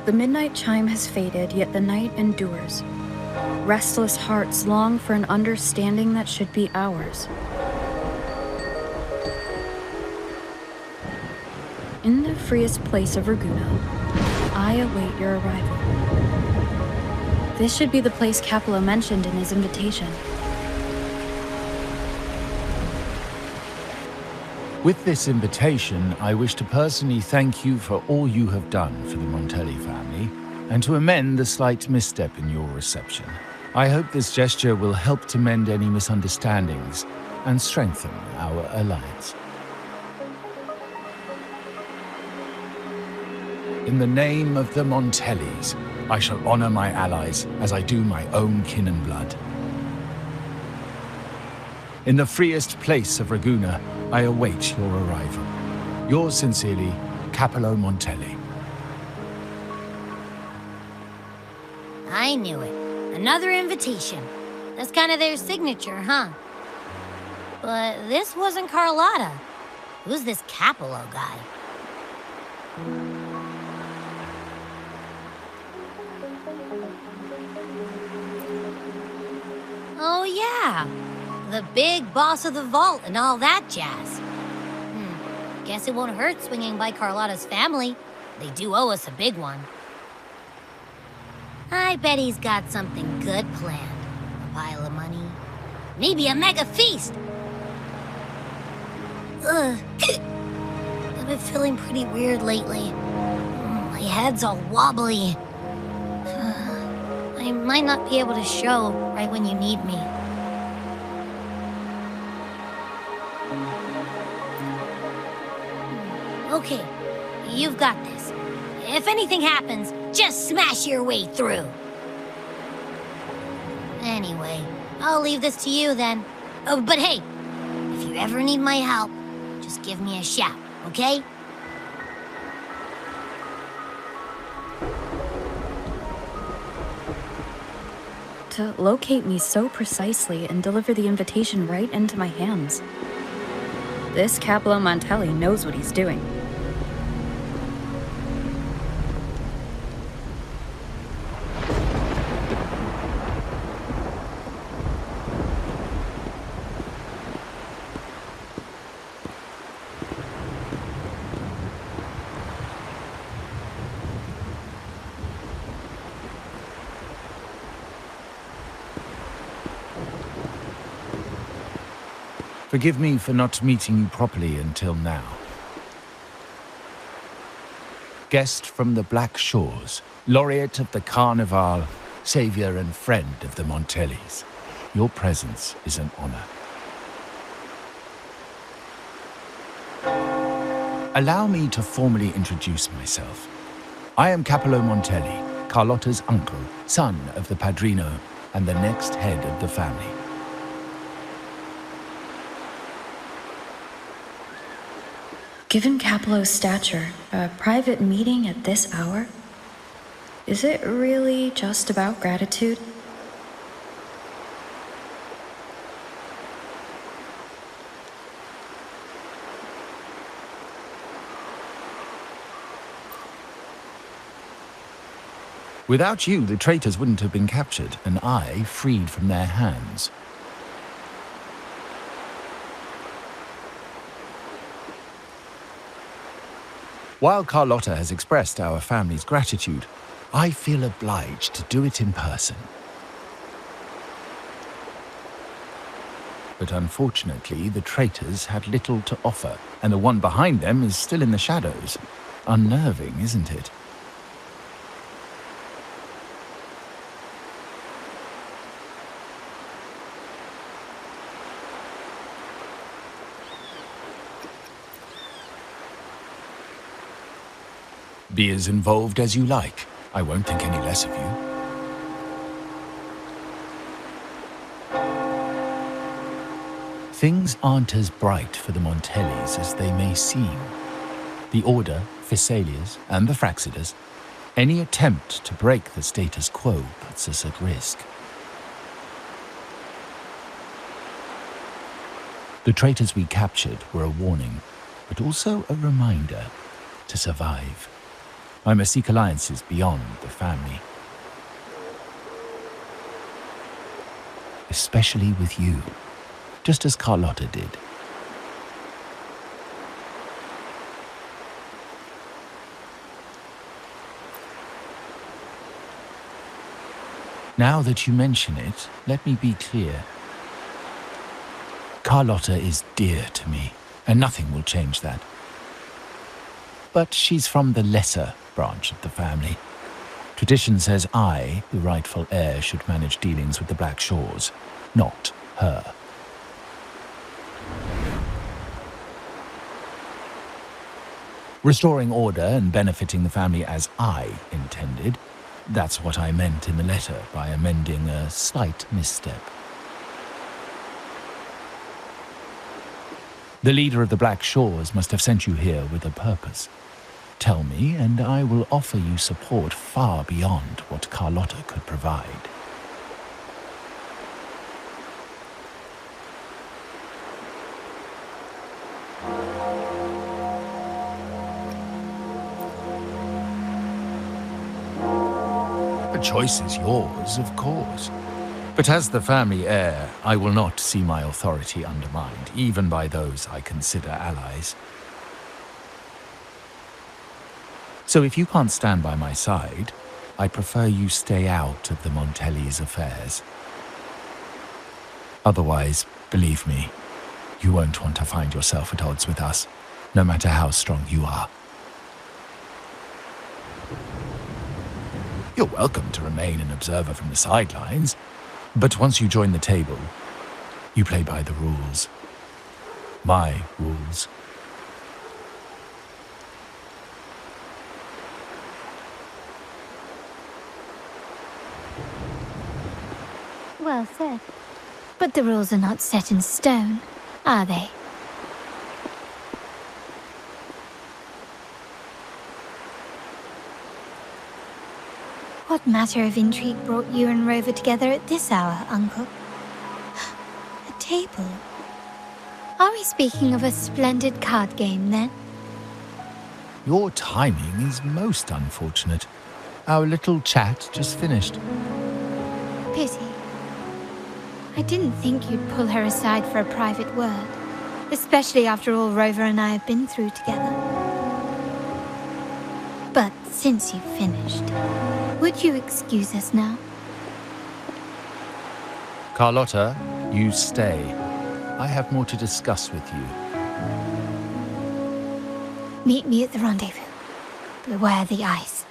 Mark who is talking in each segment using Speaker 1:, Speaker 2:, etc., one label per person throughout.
Speaker 1: The midnight chime has faded, yet the night endures. Restless hearts long for an understanding that should be ours. In the freest place of Ragunna, I await your arrival. This should be the place Capello mentioned in his invitation.
Speaker 2: With this invitation, I wish to personally thank you for all you have done for the Montelli family, and to amend the slight misstep in your reception. I hope this gesture will help to mend any misunderstandings and strengthen our alliance. In the name of the Montellis, I shall honor my allies as I do my own kin and blood. In the freest place of Ragunna, I await your arrival. Yours sincerely, Capello Montelli.
Speaker 3: I knew it. Another invitation. That's kind of their signature, huh? But this wasn't Carlotta. Who's this Capello guy? Oh yeah, the big boss of the vault and all that jazz. Guess it won't hurt swinging by Carlotta's family. They do owe us a big one. I bet he's got something good planned. A pile of money. Maybe a mega feast! Ugh. I've been feeling pretty weird lately. My head's all wobbly. I might not be able to show right when you need me. Okay, you've got this. If anything happens, just smash your way through. Anyway, I'll leave this to you then. Oh, but hey, if you ever need my help, just give me a shout, okay?
Speaker 1: To locate me so precisely and deliver the invitation right into my hands. This Capello Montelli knows what he's doing.
Speaker 2: Forgive me for not meeting you properly until now. Guest from the Black Shores, laureate of the Carnival, savior and friend of the Montellis. Your presence is an honor. Allow me to formally introduce myself. I am Capello Montelli, Carlotta's uncle, son of the Padrino, and the next head of the family.
Speaker 1: Given Capello's stature, a private meeting at this hour? Is it really just about gratitude?
Speaker 2: Without you, the traitors wouldn't have been captured, and I freed from their hands. While Carlotta has expressed our family's gratitude, I feel obliged to do it in person. But unfortunately, the traitors had little to offer, and the one behind them is still in the shadows. Unnerving, isn't it? Be as involved as you like. I won't think any less of you. Things aren't as bright for the Montellis as they may seem. The Order, Physaelias, and the Fraxidas, any attempt to break the status quo puts us at risk. The traitors we captured were a warning, but also a reminder to survive. I must seek alliances beyond the family. Especially with you, just as Carlotta did. Now that you mention it, let me be clear. Carlotta is dear to me, and nothing will change that. But she's from the lesser branch of the family. Tradition says I, the rightful heir, should manage dealings with the Black Shores, not her. Restoring order and benefiting the family as I intended, that's what I meant in the letter by amending a slight misstep. The leader of the Black Shores must have sent you here with a purpose. Tell me, and I will offer you support far beyond what Carlotta could provide. The choice is yours, of course. But as the family heir, I will not see my authority undermined, even by those I consider allies. So if you can't stand by my side, I prefer you stay out of the Montelli's affairs. Otherwise, believe me, you won't want to find yourself at odds with us, no matter how strong you are. You're welcome to remain an observer from the sidelines, but once you join the table, you play by the rules. My rules.
Speaker 3: Well said. But the rules are not set in stone, are they? What matter of intrigue brought you and Rover together at this hour, Uncle? A table? Are we speaking of a splendid card game, then?
Speaker 2: Your timing is most unfortunate. Our little chat just finished.
Speaker 3: Pity. I didn't think you'd pull her aside for a private word, especially after all Rover and I have been through together. But since you've finished, would you excuse us now?
Speaker 2: Carlotta, you stay. I have more to discuss with you.
Speaker 3: Meet me at the rendezvous. Beware the ice.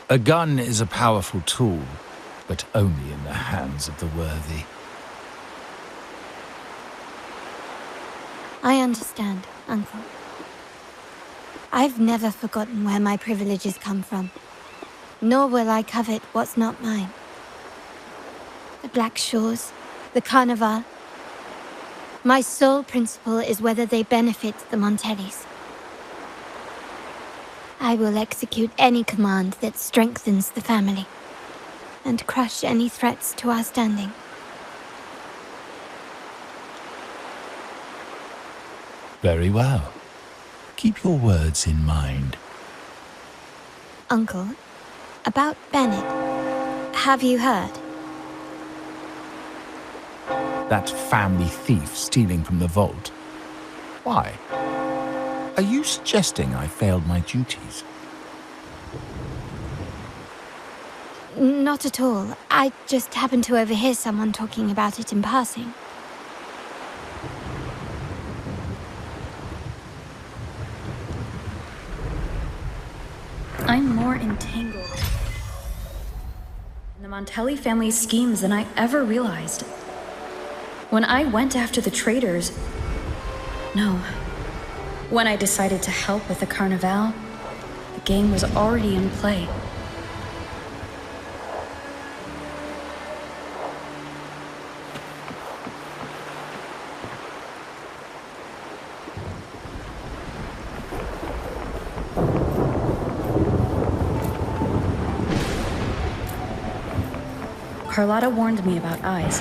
Speaker 2: A gun is a powerful tool, but only in the hands of the worthy.
Speaker 3: I understand, Uncle. I've never forgotten where my privileges come from, nor will I covet what's not mine. The Black Shores, the Carnival. My sole principle is whether they benefit the Montellis. I will execute any command that strengthens the family, and crush any threats to our standing.
Speaker 2: Very well. Keep your words in mind.
Speaker 3: Uncle, about Bennett, have you heard?
Speaker 2: That family thief stealing from the vault. Why? Are you suggesting I failed my duties?
Speaker 3: Not at all. I just happened to overhear someone talking about it in passing.
Speaker 1: I'm more entangled in the Montelli family's schemes than I ever realized. When I went after the traitors... No. When I decided to help with the Carnival, the game was already in play. Carlotta warned me about eyes,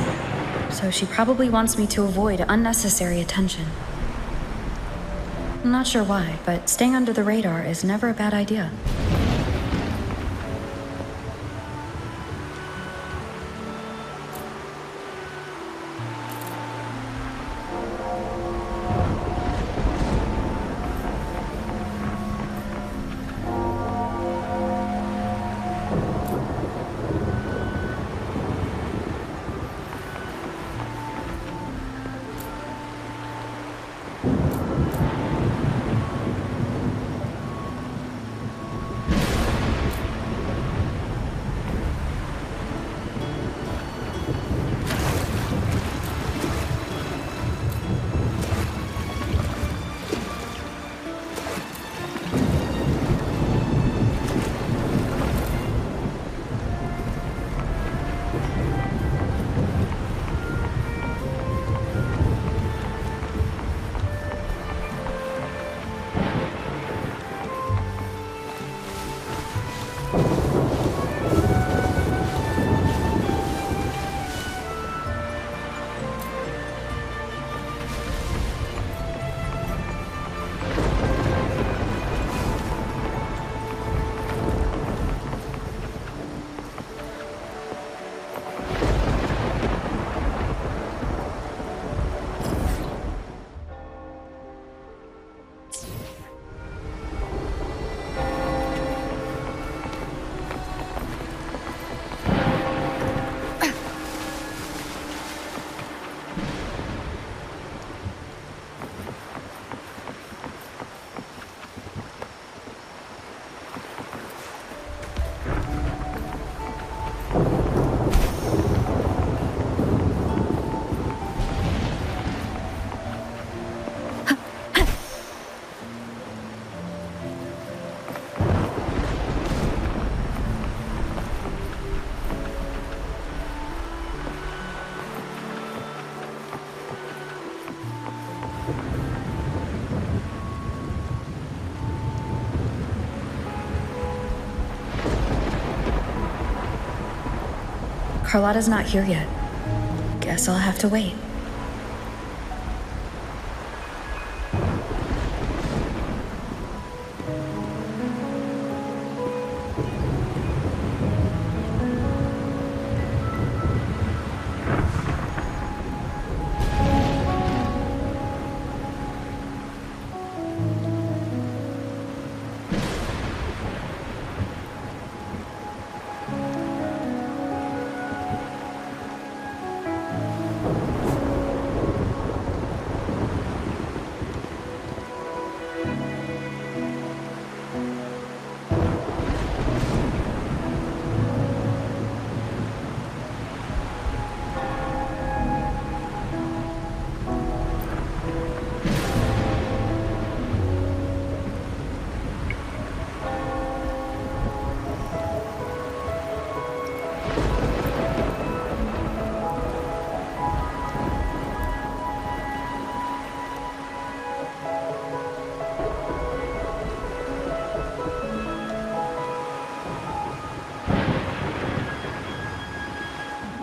Speaker 1: so she probably wants me to avoid unnecessary attention. I'm not sure why, but staying under the radar is never a bad idea. Carlotta's not here yet. Guess I'll have to wait.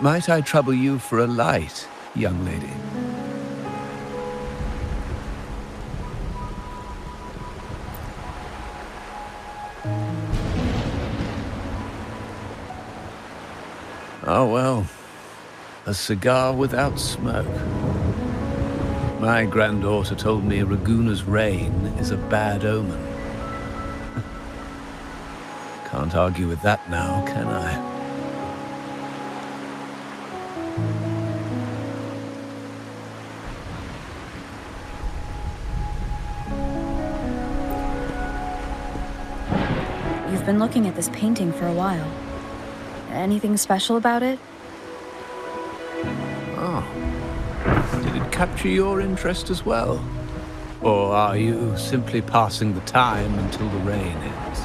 Speaker 4: Might I trouble you for a light, young lady? Oh, well, a cigar without smoke. My granddaughter told me Raguna's rain is a bad omen. Can't argue with that now, can I?
Speaker 1: You've been looking at this painting for a while. Anything special about it?
Speaker 4: Oh. Did it capture your interest as well? Or are you simply passing the time until the rain ends?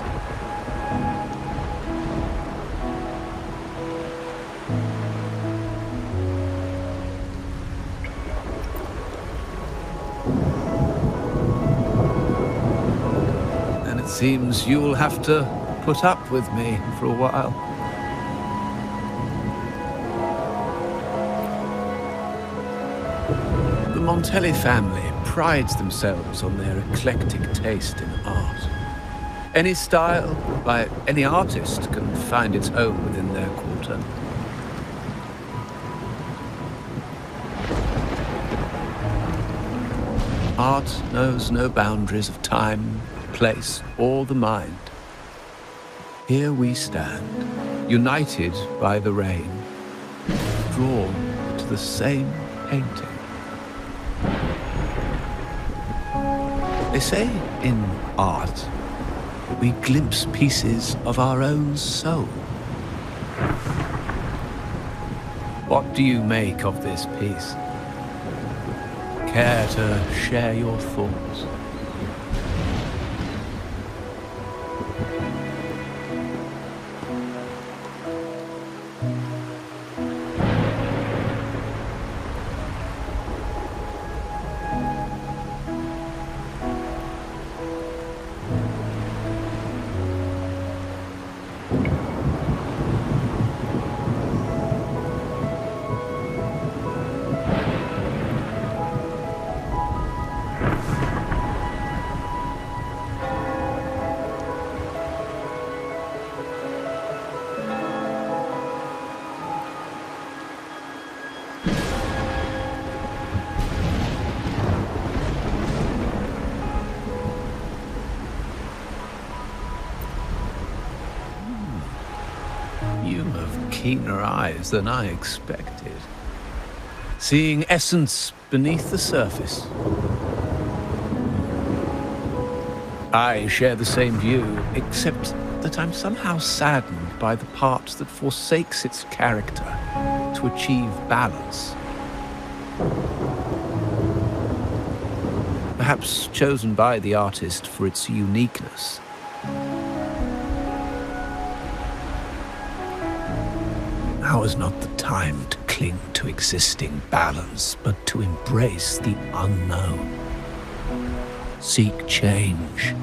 Speaker 4: Then it seems you'll have to put up with me for a while. Montelli family prides themselves on their eclectic taste in art. Any style, by any artist, can find its home within their quarter. Art knows no boundaries of time, place, or the mind. Here we stand, united by the rain, drawn to the same painting. They say in art, we glimpse pieces of our own soul. What do you make of this piece? Care to share your thoughts? You have keener eyes than I expected. Seeing essence beneath the surface. I share the same view, except that I'm somehow saddened by the part that forsakes its character to achieve balance. Perhaps chosen by the artist for its uniqueness. Now is not the time to cling to existing balance, but to embrace the unknown. Seek change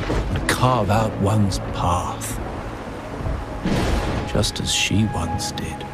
Speaker 4: and carve out one's path, just as she once did.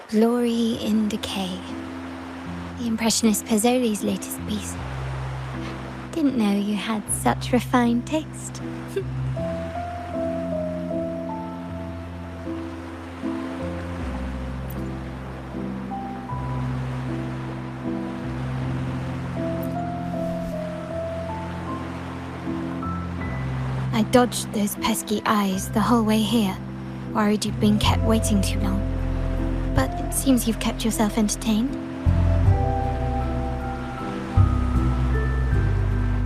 Speaker 5: Glory in Decay. The Impressionist Pazzoli's latest piece. Didn't know you had such refined taste. I dodged those pesky eyes the whole way here, worried you'd been kept waiting too long. But it seems you've kept yourself entertained.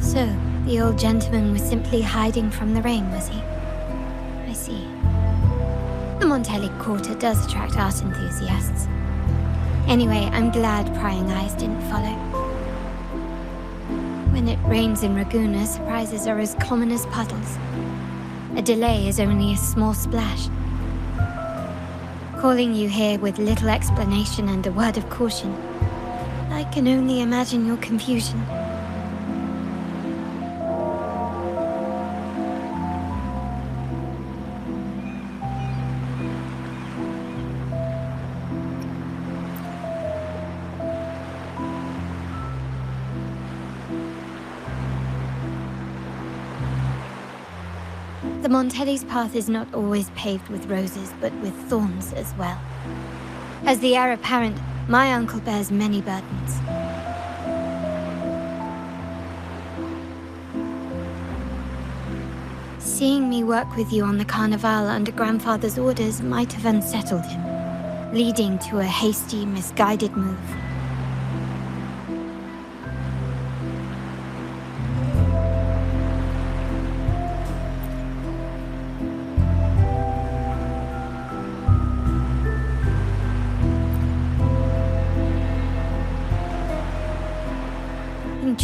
Speaker 5: So, the old gentleman was simply hiding from the rain, was he? I see. The Montelli Quarter does attract art enthusiasts. Anyway, I'm glad prying eyes didn't follow. When it rains in Ragusa, surprises are as common as puddles. A delay is only a small splash. Calling you here with little explanation and a word of caution, I can only imagine your confusion. The Montelli's path is not always paved with roses, but with thorns as well. As the heir apparent, my uncle bears many burdens. Seeing me work with you on the Carnival under grandfather's orders might have unsettled him, leading to a hasty, misguided move.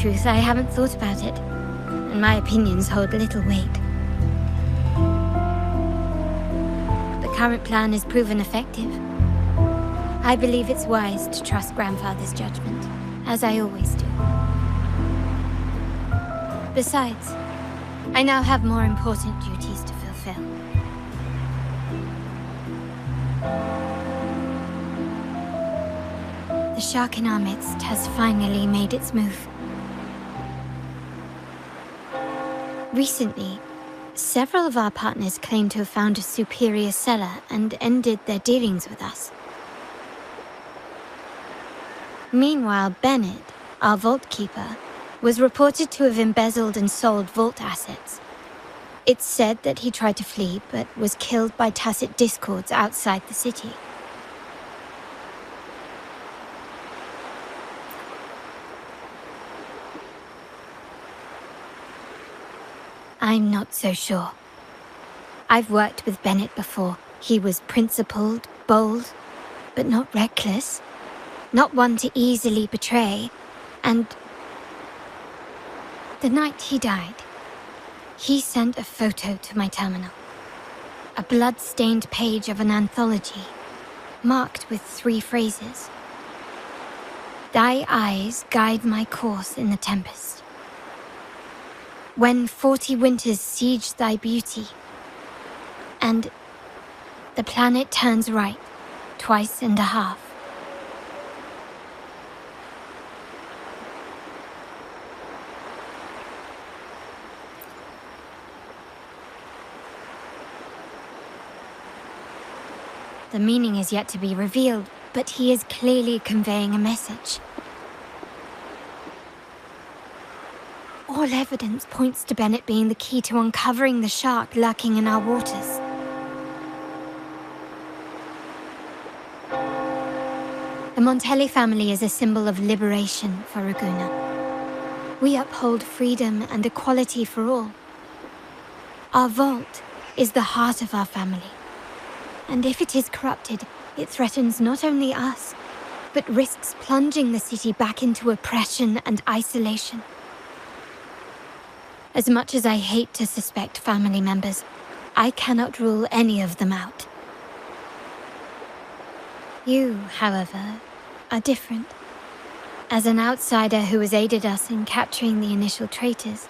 Speaker 5: truth, I haven't thought about it, and my opinions hold little weight. The current plan has proven effective. I believe it's wise to trust Grandfather's judgment, as I always do. Besides, I now have more important duties to fulfill. The shark in our midst has finally made its move. Recently, several of our partners claimed to have found a superior cellar and ended their dealings with us. Meanwhile, Bennett, our vault keeper, was reported to have embezzled and sold vault assets. It's said that he tried to flee, but was killed by tacit discords outside the city. I'm not so sure. I've worked with Bennett before. He was principled, bold, but not reckless. Not one to easily betray. And the night he died, he sent a photo to my terminal. A blood-stained page of an anthology, marked with 3 phrases. Thy eyes guide my course in the tempest. When 40 winters siege thy beauty, and the planet turns right, twice and a half. The meaning is yet to be revealed, but he is clearly conveying a message. All evidence points to Bennett being the key to uncovering the shark lurking in our waters. The Montelli family is a symbol of liberation for Raguna. We uphold freedom and equality for all. Our vault is the heart of our family. And if it is corrupted, it threatens not only us, but risks plunging the city back into oppression and isolation. As much as I hate to suspect family members, I cannot rule any of them out. You, however, are different. As an outsider who has aided us in capturing the initial traitors,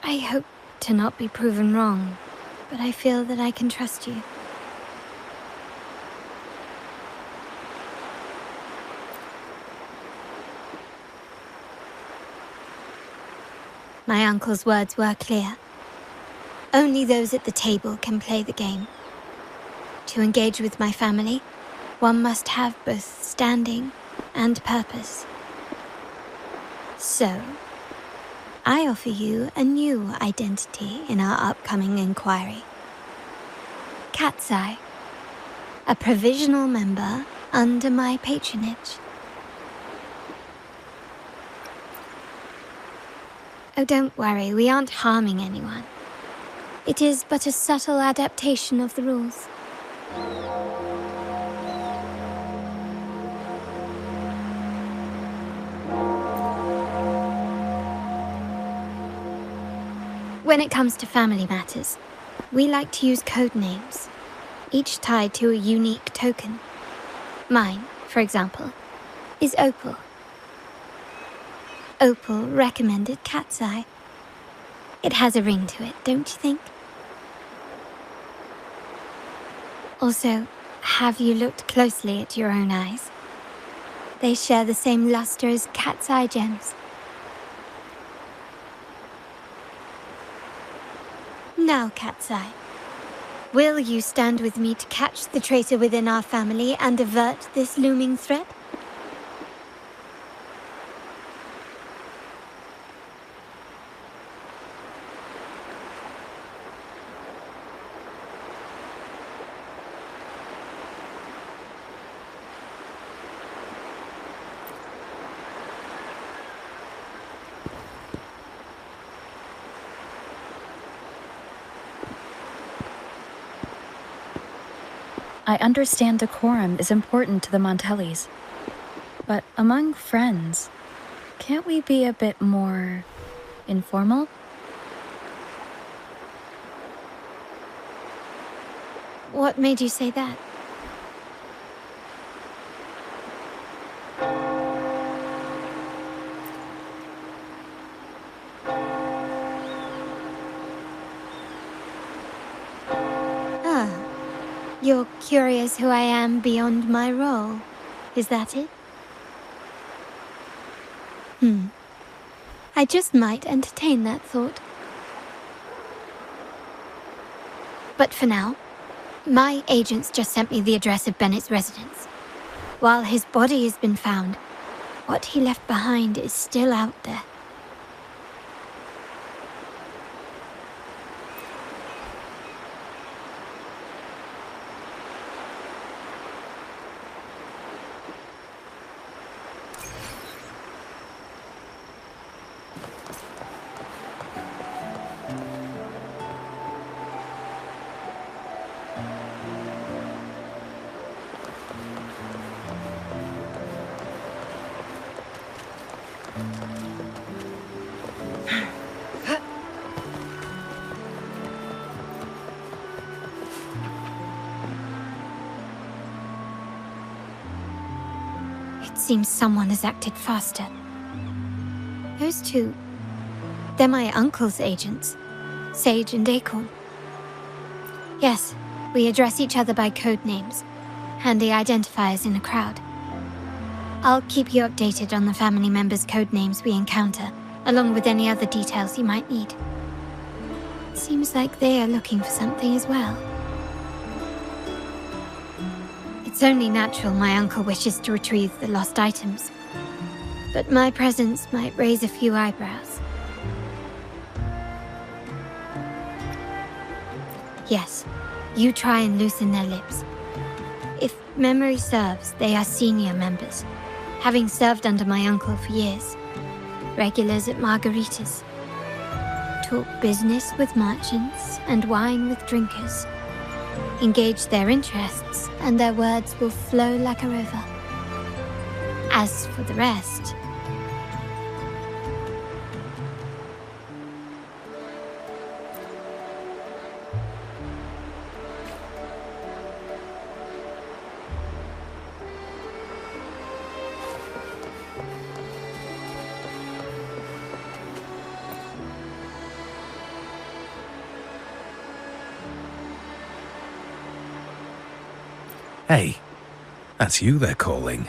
Speaker 5: I hope to not be proven wrong, but I feel that I can trust you. My uncle's words were clear. Only those at the table can play the game. To engage with my family, one must have both standing and purpose. So, I offer you a new identity in our upcoming inquiry. Cat's Eye, a provisional member under my patronage. Oh, don't worry, we aren't harming anyone. It is but a subtle adaptation of the rules. When it comes to family matters, we like to use code names, each tied to a unique token. Mine, for example, is Opal. Opal recommended Cat's Eye. It has a ring to it, don't you think? Also, have you looked closely at your own eyes? They share the same luster as Cat's Eye gems. Now, Cat's Eye, will you stand with me to catch the traitor within our family and avert this looming threat?
Speaker 1: I understand decorum is important to the Montellis, but among friends, Can't we be a bit more informal?
Speaker 5: What made you say that? Ah, you're curious who I am beyond my role. Is that it? I just might entertain that thought. But for now, my agents just sent me the address of Bennett's residence. While his body has been found, what he left behind is still out there. It seems someone has acted faster. Those two, they're my uncle's agents, Sage and Acorn. Yes, we address each other by code names, handy identifiers in a crowd. I'll keep you updated on the family members' code names we encounter, along with any other details you might need. It seems like they are looking for something as well. It's only natural my uncle wishes to retrieve the lost items, but my presence might raise a few eyebrows. Yes, you try and loosen their lips. If memory serves, they are senior members, having served under my uncle for years. Regulars at margaritas. Talk business with merchants and wine with drinkers. Engage their interests, and their words will flow like a river. As for the rest...
Speaker 6: Hey, that's you they're calling.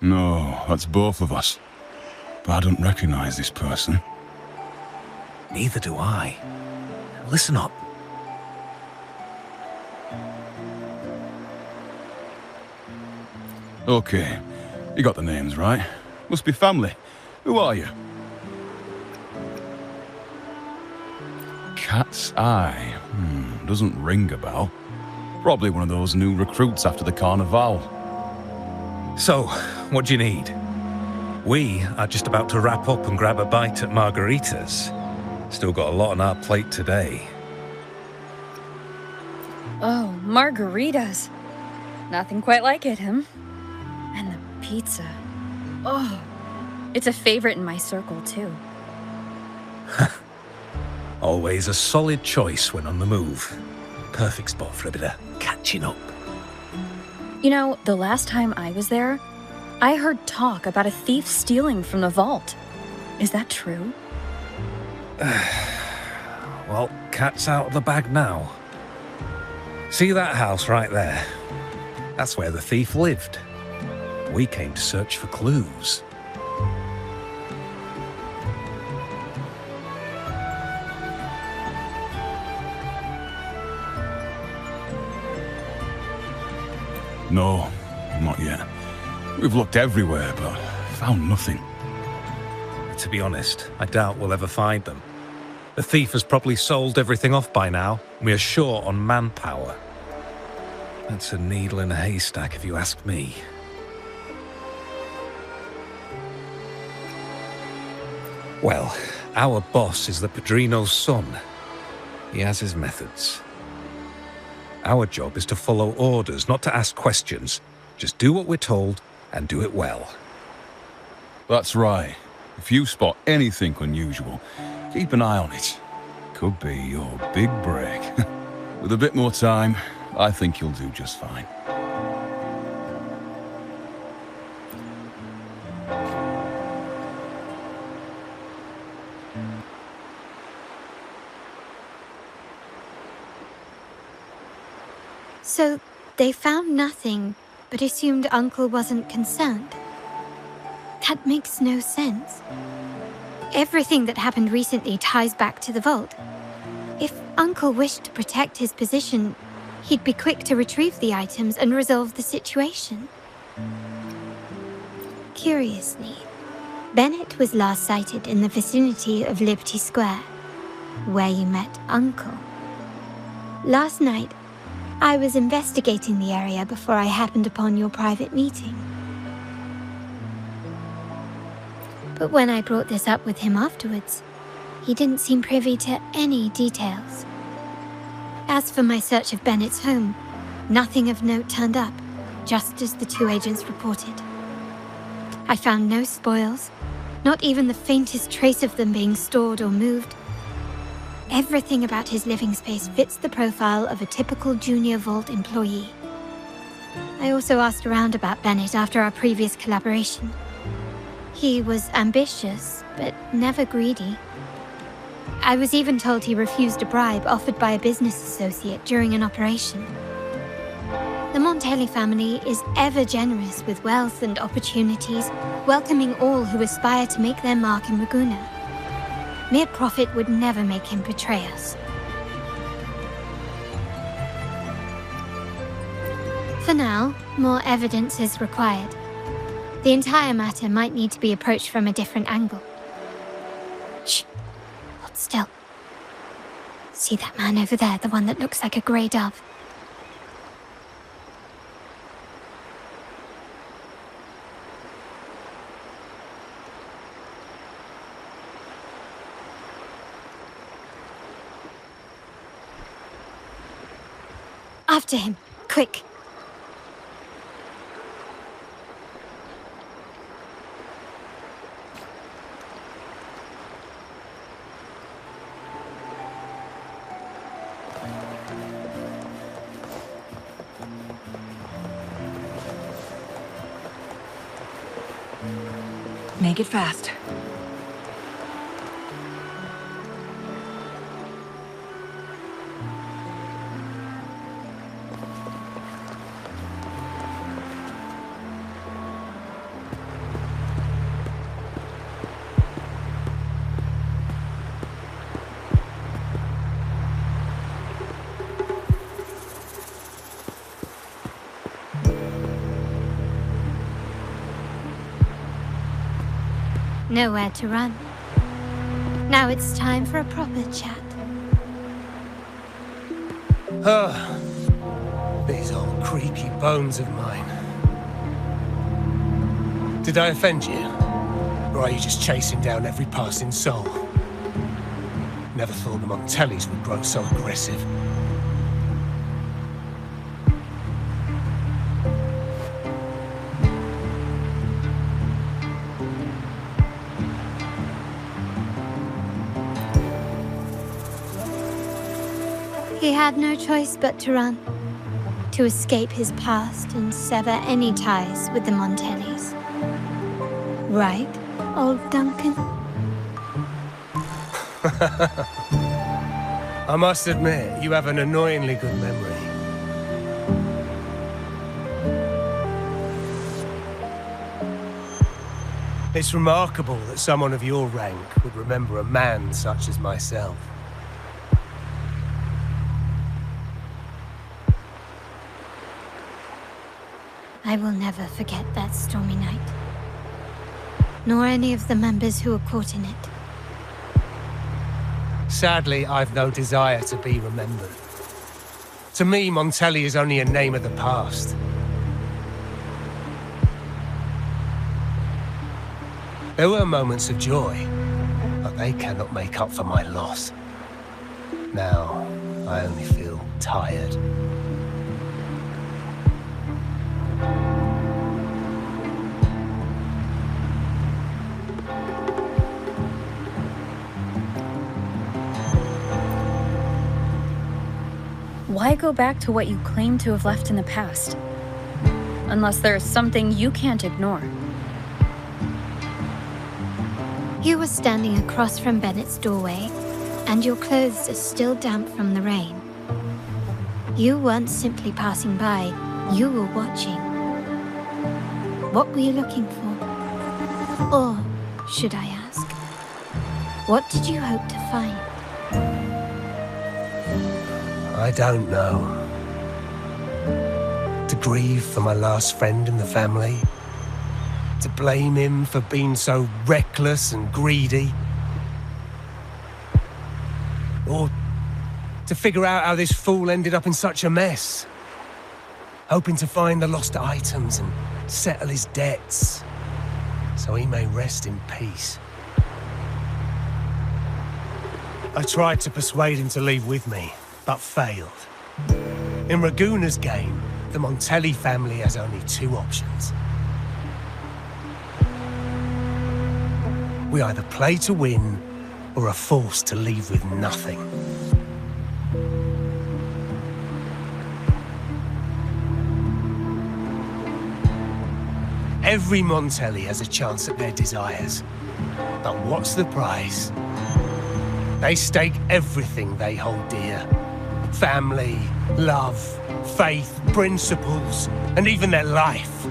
Speaker 7: No, that's both of us. But I don't recognize this person.
Speaker 6: Neither do I. Listen up.
Speaker 7: Okay, you got the names right. Must be family. Who are you? Cat's Eye. Doesn't ring a bell. Probably one of those new recruits after the Carnival.
Speaker 6: So, what do you need? We are just about to wrap up and grab a bite at margaritas. Still got a lot on our plate today.
Speaker 1: Oh, margaritas. Nothing quite like it, And the pizza. Oh, it's a favorite in my circle, too.
Speaker 6: Always a solid choice when on the move. Perfect spot for a bit of catching up.
Speaker 1: You know, the last time I was there, I heard talk about a thief stealing from the vault. Is that true?
Speaker 6: Well, cat's out of the bag now. See that house right there? That's where the thief lived. We came to search for clues.
Speaker 7: No, not yet. We've looked everywhere, but found nothing.
Speaker 6: To be honest, I doubt we'll ever find them. The thief has probably sold everything off by now. We are short on manpower. That's a needle in a haystack, if you ask me. Well, our boss is the Padrino's son. He has his methods. Our job is to follow orders, not to ask questions. Just do what we're told and do it well.
Speaker 7: That's right. If you spot anything unusual, keep an eye on it. Could be your big break. With a bit more time, I think you'll do just fine.
Speaker 5: So, they found nothing, but assumed Uncle wasn't concerned. That makes no sense. Everything that happened recently ties back to the vault. If Uncle wished to protect his position, he'd be quick to retrieve the items and resolve the situation. Curiously, Bennett was last sighted in the vicinity of Liberty Square, where you met Uncle. Last night, I was investigating the area before I happened upon your private meeting. But when I brought this up with him afterwards, he didn't seem privy to any details. As for my search of Bennett's home, nothing of note turned up, just as the two agents reported. I found no spoils, not even the faintest trace of them being stored or moved. Everything about his living space fits the profile of a typical Junior Vault employee. I also asked around about Bennett after our previous collaboration. He was ambitious, but never greedy. I was even told he refused a bribe offered by a business associate during an operation. The Montelli family is ever generous with wealth and opportunities, welcoming all who aspire to make their mark in Ragusa. Mere profit would never make him betray us. For now, more evidence is required. The entire matter might need to be approached from a different angle. Shh! Hold still. See that man over there, the one that looks like a grey dove? After him, quick!
Speaker 8: Make it fast.
Speaker 5: Nowhere to run. Now it's time for a proper chat.
Speaker 9: These old creaky bones of mine. Did I offend you? Or are you just chasing down every passing soul? Never thought the Montellis would grow so aggressive.
Speaker 5: He had no choice but to run, to escape his past and sever any ties with the Montellis. Right, old Duncan?
Speaker 9: I must admit, you have an annoyingly good memory. It's remarkable that someone of your rank would remember a man such as myself.
Speaker 5: I will never forget that stormy night. Nor any of the members who were caught in it.
Speaker 9: Sadly, I've no desire to be remembered. To me, Montelli is only a name of the past. There were moments of joy, but they cannot make up for my loss. Now, I only feel tired.
Speaker 1: go back to what you claim to have left in the past? Unless there's something you can't ignore.
Speaker 5: You were standing across from Bennett's doorway, and your clothes are still damp from the rain. You weren't simply passing by, you were watching. What were you looking for? Or, should I ask, what did you hope to find?
Speaker 9: I don't know. To grieve for my last friend in the family? To blame him for being so reckless and greedy? Or to figure out how this fool ended up in such a mess? Hoping to find the lost items and settle his debts, so he may rest in peace. I tried to persuade him to leave with me, but failed. In Raguna's game, the Montelli family has only two options. We either play to win, or are forced to leave with nothing. Every Montelli has a chance at their desires. But what's the price? They stake everything they hold dear. Family, love, faith, principles, and even their life.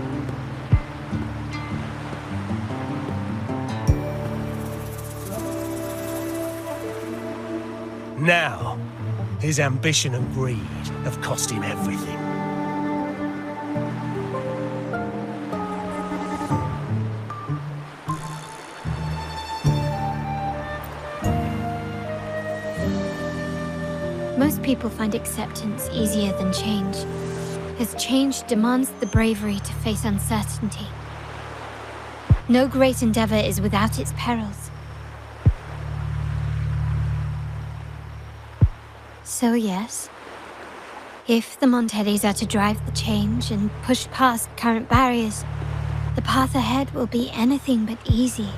Speaker 9: Now, his ambition and greed have cost him everything.
Speaker 5: Most people find acceptance easier than change, as change demands the bravery to face uncertainty. No great endeavor is without its perils. So yes, if the Montellis are to drive the change and push past current barriers, the path ahead will be anything but easy.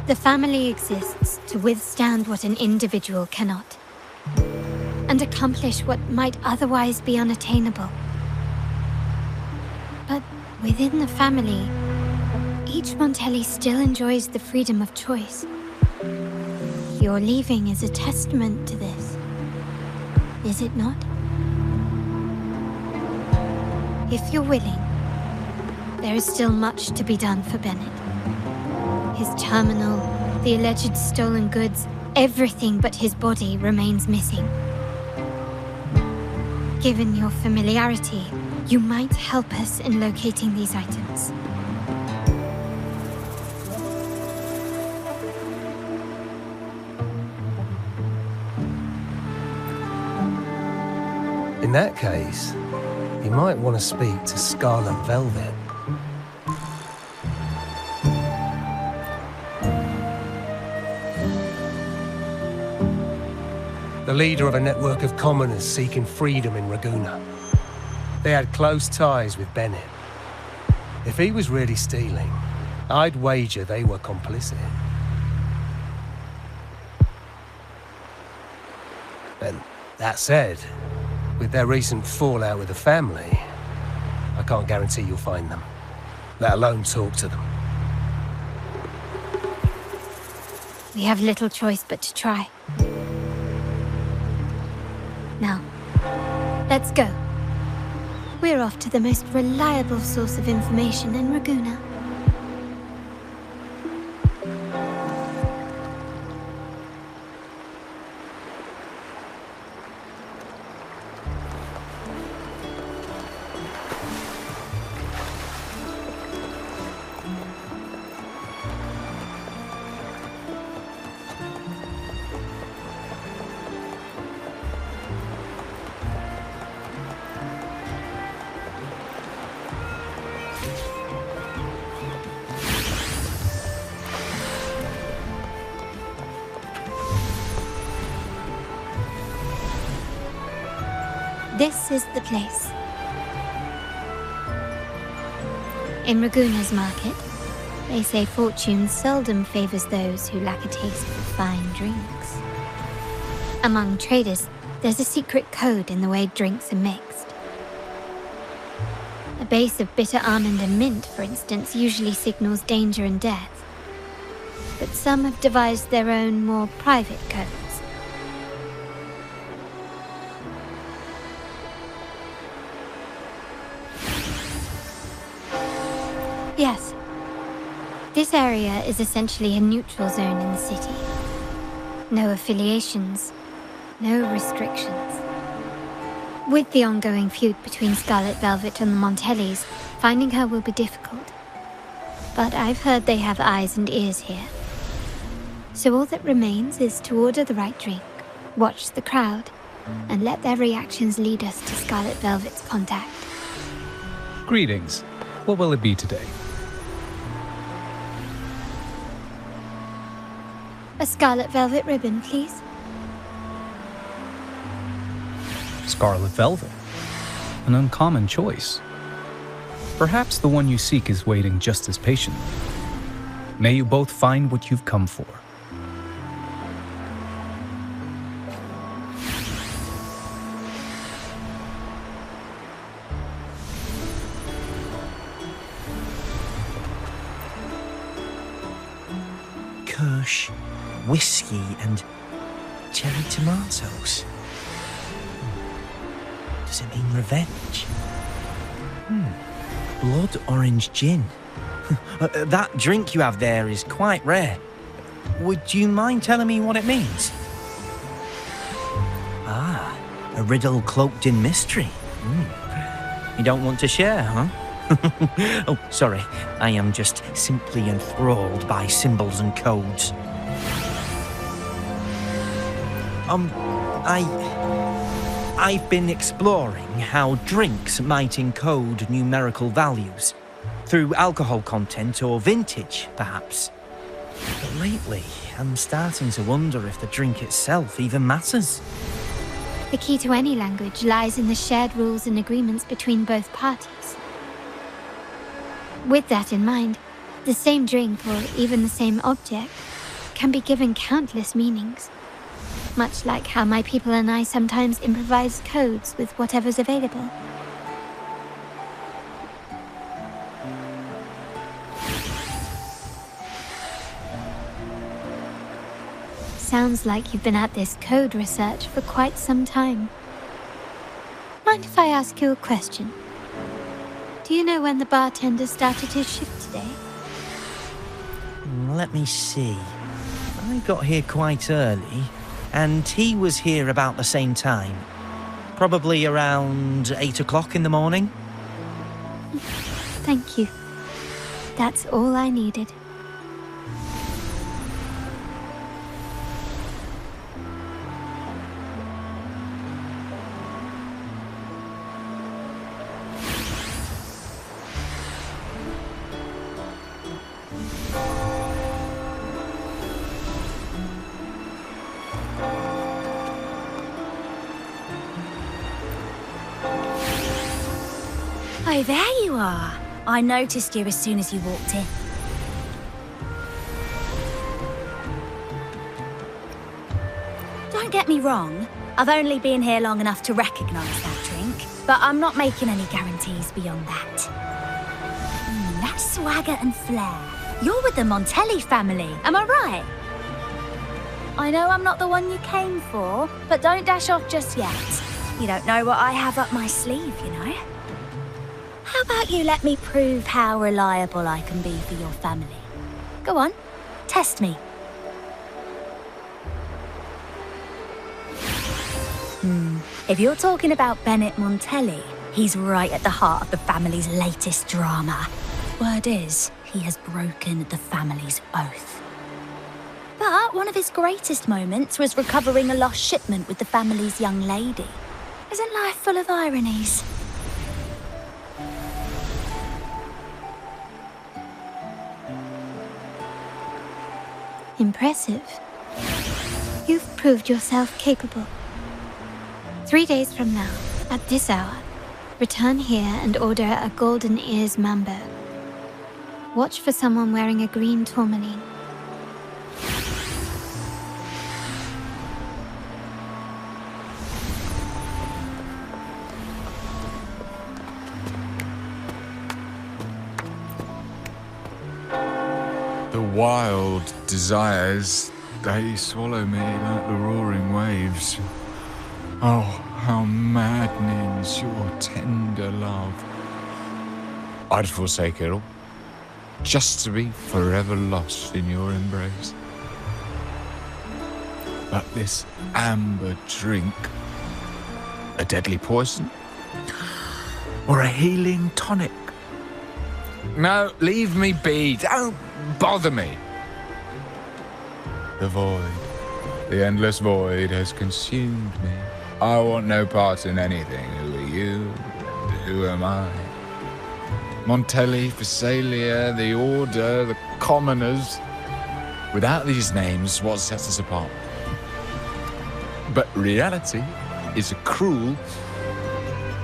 Speaker 5: The family exists to withstand what an individual cannot, and accomplish what might otherwise be unattainable. But within the family, each Montelli still enjoys the freedom of choice. Your leaving is a testament to this, is it not? If you're willing, there is still much to be done for Bennett. His terminal, the alleged stolen goods, everything but his body remains missing. Given your familiarity, you might help us in locating these items.
Speaker 9: In that case, you might want to speak to Scarlet Velvet. The leader of a network of commoners seeking freedom in Raguna. They had close ties with Bennett. If he was really stealing, I'd wager they were complicit. And that said, with their recent fallout with the family, I can't guarantee you'll find them, let alone talk to them.
Speaker 5: We have little choice but to try. Now, let's go. We're off to the most reliable source of information in Raguna. This is the place. In Raguna's market, they say fortune seldom favors those who lack a taste for fine drinks. Among traders, There's a secret code in the way drinks are mixed. A base of bitter almond and mint, for instance, usually signals danger and death. But some have devised their own, more private codes. Yes. This area is essentially a neutral zone in the city. No affiliations, no restrictions. With the ongoing feud between Scarlet Velvet and the Montellis, finding her will be difficult. But I've heard they have eyes and ears here. So all that remains is to order the right drink, watch the crowd, and let their reactions lead us to Scarlet Velvet's contact.
Speaker 8: Greetings. What will it be today?
Speaker 5: A Scarlet Velvet ribbon, please.
Speaker 8: Scarlet Velvet. An uncommon choice. Perhaps the one you seek is waiting just as patiently. May you both find what you've come for.
Speaker 10: Kirsch, whiskey, and cherry tomatoes. Does it mean revenge? Blood orange gin. That drink you have there is quite rare. Would you mind telling me what it means? Ah, a riddle cloaked in mystery. You don't want to share, huh? Oh, sorry. I am just simply enthralled by symbols and codes. I've been exploring how drinks might encode numerical values. Through alcohol content or vintage, perhaps. But lately, I'm starting to wonder if the drink itself even matters.
Speaker 5: The key to any language lies in the shared rules and agreements between both parties. With that in mind, the same drink or even the same object can be given countless meanings. Much like how my people and I sometimes improvise codes with whatever's available. Sounds like you've been at this code research for quite some time. Mind if I ask you a question? Do you know when the bartender started his shift today?
Speaker 10: Let me see. I got here quite early, and he was here about the same time. Probably around 8 o'clock in the morning.
Speaker 5: Thank you. That's all I needed.
Speaker 1: Oh, there you are. I noticed you as soon as you walked in. Don't get me wrong. I've only been here long enough to recognise that drink, but I'm not making any guarantees beyond that. That swagger and flair. You're with the Montelli family, am I right? I know I'm not the one you came for, but don't dash off just yet. You don't know what I have up my sleeve, you know? How about you let me prove how reliable I can be for your family? Go on, test me. If you're talking about Bennett Montelli, he's right at the heart of the family's latest drama. Word is, he has broken the family's oath. But one of his greatest moments was recovering a lost shipment with the family's young lady. Isn't life full of ironies?
Speaker 5: Impressive. You've proved yourself capable. 3 days from now, at this hour, return here and order a golden ears mambo. Watch for someone wearing a green tourmaline.
Speaker 2: The wild desires, they swallow me like the roaring waves. Oh, how maddening's your tender love. I'd forsake it all, just to be forever lost in your embrace. But this amber drink, a deadly poison? Or a healing tonic? No, leave me be. Don't bother me. The void, the endless void has consumed me. I want no part in anything. Who are you and who am I? Montelli, Phasalia, the Order, the Commoners. Without these names, what sets us apart? But reality is cruel,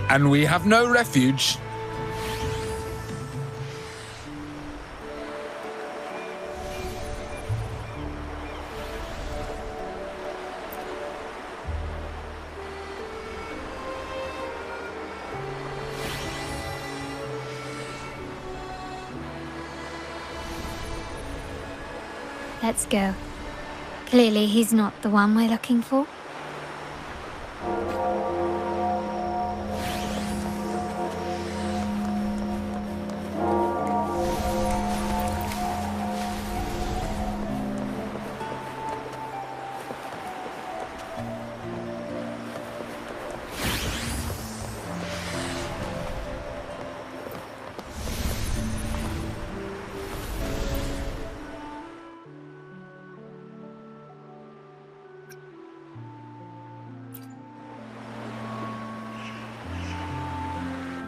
Speaker 2: and we have no refuge.
Speaker 5: Let's go. Clearly, he's not the one we're looking for.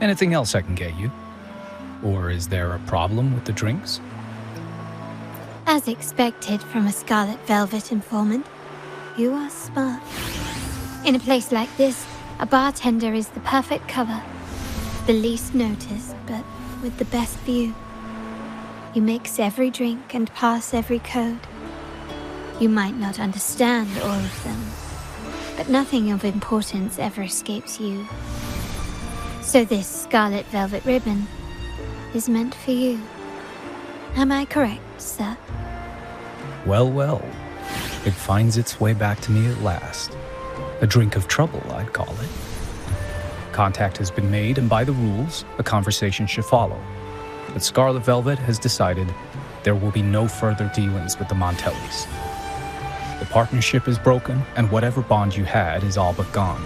Speaker 8: Anything else I can get you? Or is there a problem with the drinks?
Speaker 5: As expected from a Scarlet Velvet informant, you are smart. In a place like this, a bartender is the perfect cover. The least noticed, but with the best view. You mix every drink and pass every code. You might not understand all of them, but nothing of importance ever escapes you. So this Scarlet Velvet ribbon is meant for you. Am I correct, sir?
Speaker 8: Well, well. It finds its way back to me at last. A drink of trouble, I'd call it. Contact has been made, and by the rules, a conversation should follow. But Scarlet Velvet has decided there will be no further dealings with the Montellis. The partnership is broken, and whatever bond you had is all but gone.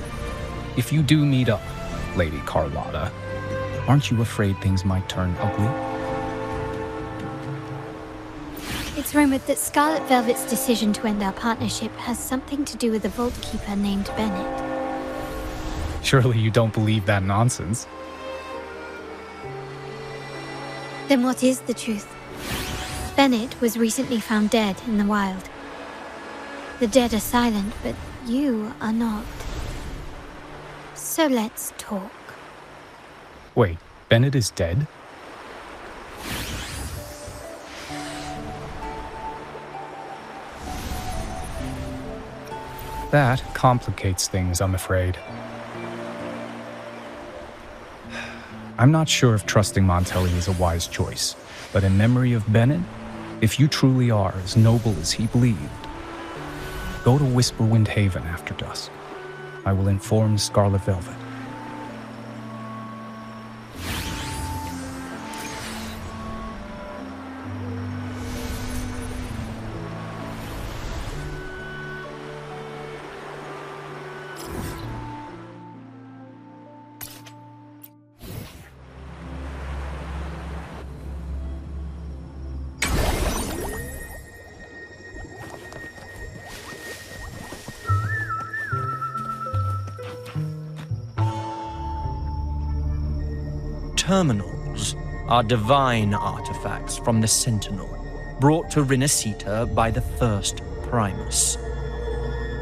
Speaker 8: If you do meet up, Lady Carlotta, aren't you afraid things might turn ugly?
Speaker 5: It's rumored that Scarlet Velvet's decision to end our partnership has something to do with a Vault Keeper named Bennett.
Speaker 8: Surely you don't believe that nonsense.
Speaker 5: Then what is the truth? Bennett was recently found dead in the wild. The dead are silent, but you are not. So let's talk.
Speaker 8: Wait, Bennett is dead? That complicates things, I'm afraid. I'm not sure if trusting Montelli is a wise choice, but in memory of Bennett, if you truly are as noble as he believed, go to Whisperwind Haven after dusk. I will inform Scarlet Velvet.
Speaker 10: Terminals are divine artifacts from the Sentinel, brought to Rinascita by the first Primus.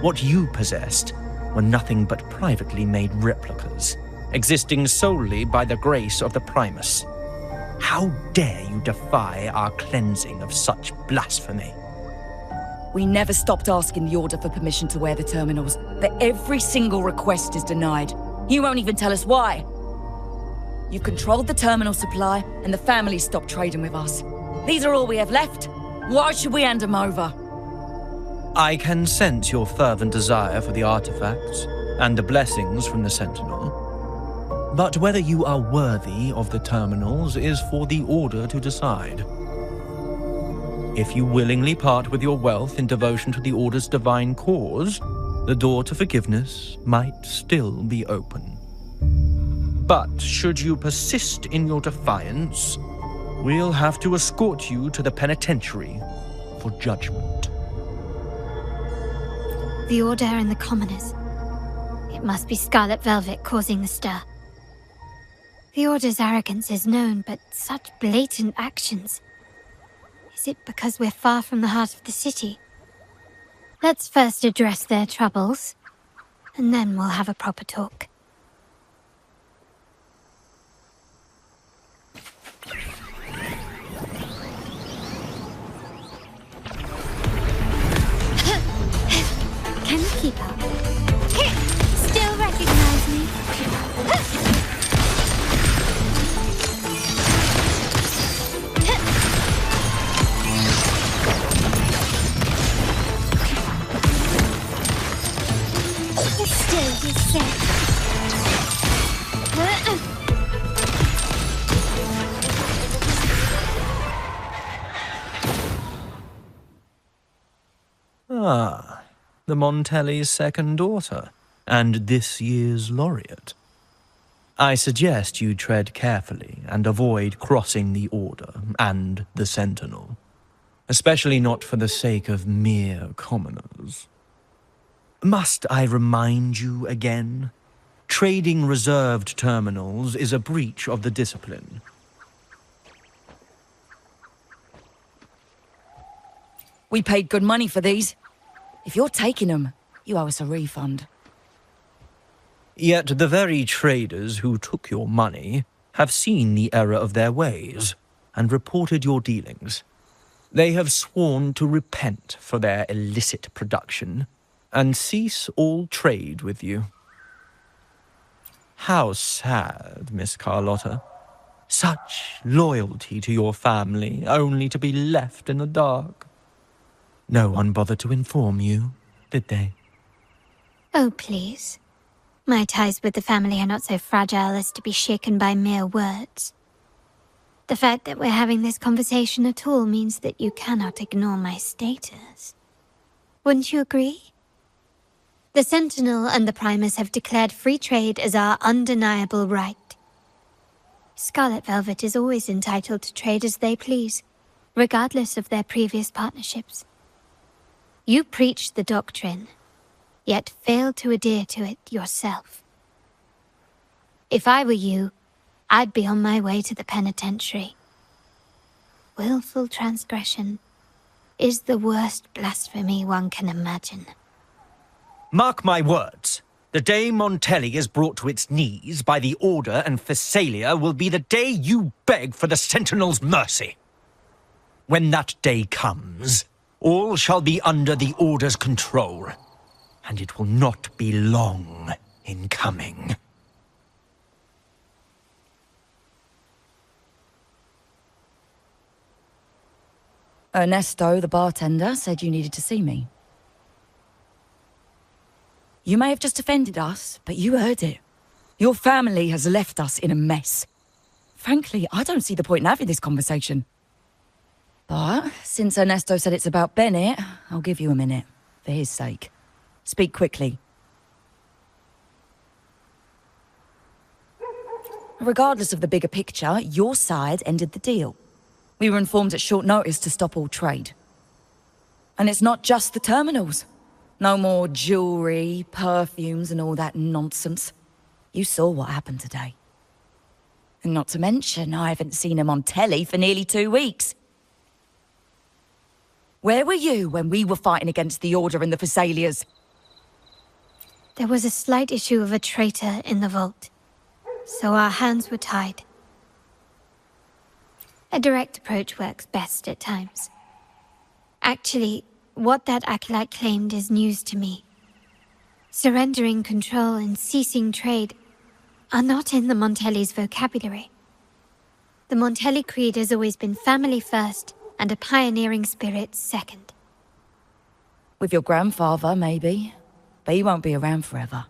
Speaker 10: What you possessed were nothing but privately made replicas, existing solely by the grace of the Primus. How dare you defy our cleansing of such blasphemy?
Speaker 11: We never stopped asking the Order for permission to wear the terminals, but every single request is denied. You won't even tell us why. You've controlled the terminal supply, and the family stopped trading with us. These are all we have left. Why should we hand them over?
Speaker 10: I can sense your fervent desire for the artifacts and the blessings from the Sentinel. But whether you are worthy of the terminals is for the Order to decide. If you willingly part with your wealth in devotion to the Order's divine cause, the door to forgiveness might still be open. But should you persist in your defiance, we'll have to escort you to the penitentiary for judgment.
Speaker 5: The Order and the Commoners. It must be Scarlet Velvet causing the stir. The Order's arrogance is known, but such blatant actions. Is it because we're far from the heart of the city? Let's first address their troubles, and then we'll have a proper talk. Can you keep up? Still recognize me? Still you say.
Speaker 10: Ah, the Montelli's second daughter, and this year's laureate. I suggest you tread carefully and avoid crossing the Order and the Sentinel, especially not for the sake of mere commoners. Must I remind you again? Trading reserved terminals is a breach of the discipline.
Speaker 11: We paid good money for these. If you're taking them, you owe us a refund.
Speaker 10: Yet the very traders who took your money have seen the error of their ways and reported your dealings. They have sworn to repent for their illicit production and cease all trade with you. How sad, Miss Carlotta. Such loyalty to your family, only to be left in the dark. No one bothered to inform you, did they?
Speaker 5: Oh, please. My ties with the family are not so fragile as to be shaken by mere words. The fact that we're having this conversation at all means that you cannot ignore my status. Wouldn't you agree? The Sentinel and the Primus have declared free trade as our undeniable right. Scarlet Velvet is always entitled to trade as they please, regardless of their previous partnerships. You preach the doctrine, yet fail to adhere to it yourself. If I were you, I'd be on my way to the penitentiary. Willful transgression is the worst blasphemy one can imagine.
Speaker 10: Mark my words. The day Montelli is brought to its knees by the Order and Phasalia will be the day you beg for the Sentinel's mercy. When that day comes, all shall be under the Order's control, and it will not be long in coming.
Speaker 11: Ernesto, the bartender, said you needed to see me. You may have just offended us, but you heard it. Your family has left us in a mess. Frankly, I don't see the point in having this conversation. But since Ernesto said it's about Bennett, I'll give you a minute, for his sake. Speak quickly. Regardless of the bigger picture, your side ended the deal. We were informed at short notice to stop all trade. And it's not just the terminals. No more jewelry, perfumes, and all that nonsense. You saw what happened today. And not to mention, I haven't seen him on telly for nearly 2 weeks. Where were you when we were fighting against the Order and the Phasalias?
Speaker 5: There was a slight issue of a traitor in the vault, so our hands were tied. A direct approach works best at times. Actually, what that acolyte claimed is news to me. Surrendering control and ceasing trade are not in the Montelli's vocabulary. The Montelli creed has always been family first and a pioneering spirit second.
Speaker 11: With your grandfather, maybe. But he won't be around forever.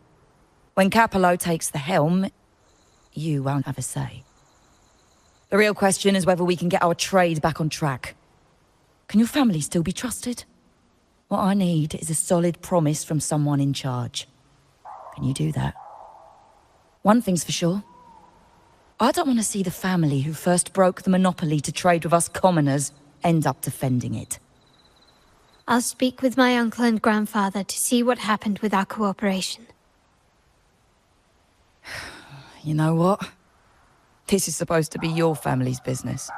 Speaker 11: When Capello takes the helm, you won't have a say. The real question is whether we can get our trade back on track. Can your family still be trusted? What I need is a solid promise from someone in charge. Can you do that? One thing's for sure. I don't want to see the family who first broke the monopoly to trade with us commoners end up defending it.
Speaker 5: I'll speak with my uncle and grandfather to see what happened with our cooperation.
Speaker 11: You know what? This is supposed to be your family's business.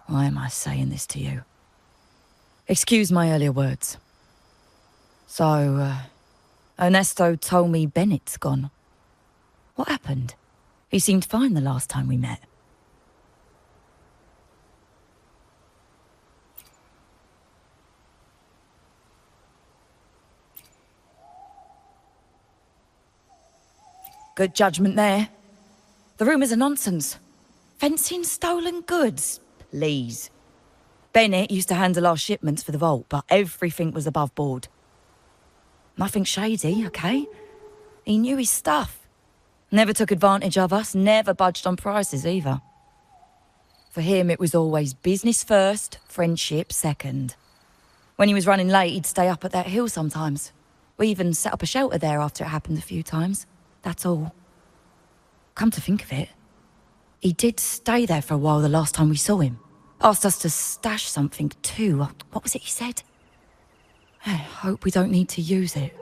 Speaker 11: Why am I saying this to you? Excuse my earlier words. So, Ernesto told me Bennett's gone. What happened? He seemed fine the last time we met. Good judgment there. The rumours are nonsense. Fencing stolen goods, please. Bennett used to handle our shipments for the vault, but everything was above board. Nothing shady, okay? He knew his stuff. Never took advantage of us, never budged on prices either. For him, it was always business first, friendship second. When he was running late, he'd stay up at that hill sometimes. We even set up a shelter there after it happened a few times. That's all. Come to think of it, he did stay there for a while the last time we saw him. Asked us to stash something too. What was it he said? I hope we don't need to use it.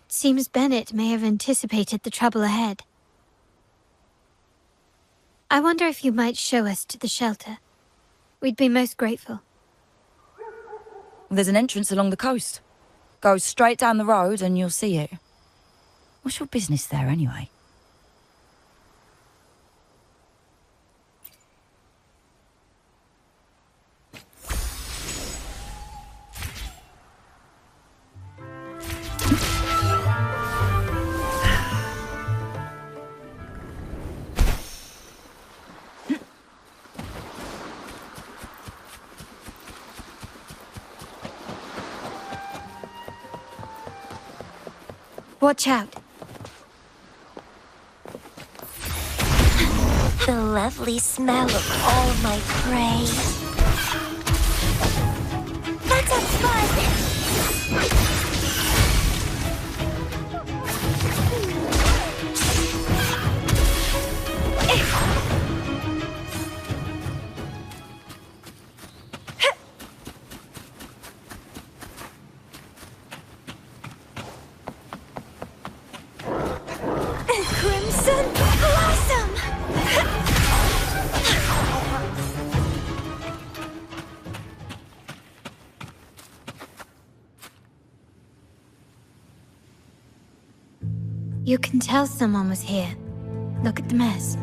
Speaker 5: Seems Bennett may have anticipated the trouble ahead. I wonder if you might show us to the shelter. We'd be most grateful.
Speaker 11: There's an entrance along the coast. Go straight down the road and you'll see it. What's your business there anyway?
Speaker 5: Watch out.
Speaker 3: The lovely smell of all my prey. That's a fun! Crimson Blossom!
Speaker 5: You can tell someone was here. Look at the mess.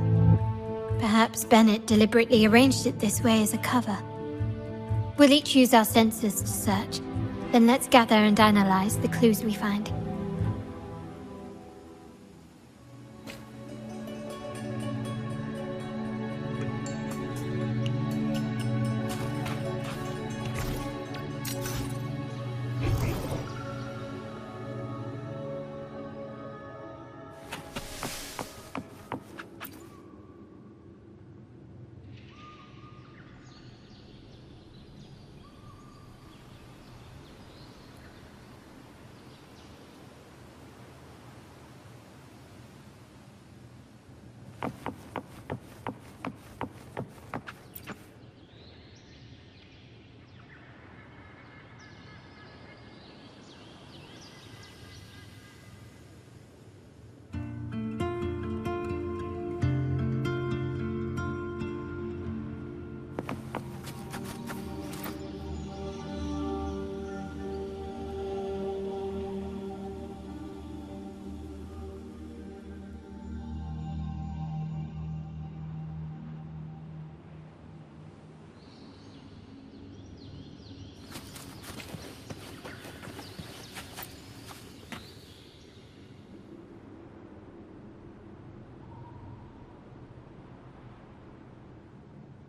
Speaker 5: Perhaps Bennett deliberately arranged it this way as a cover. We'll each use our senses to search. Then let's gather and analyze the clues we find.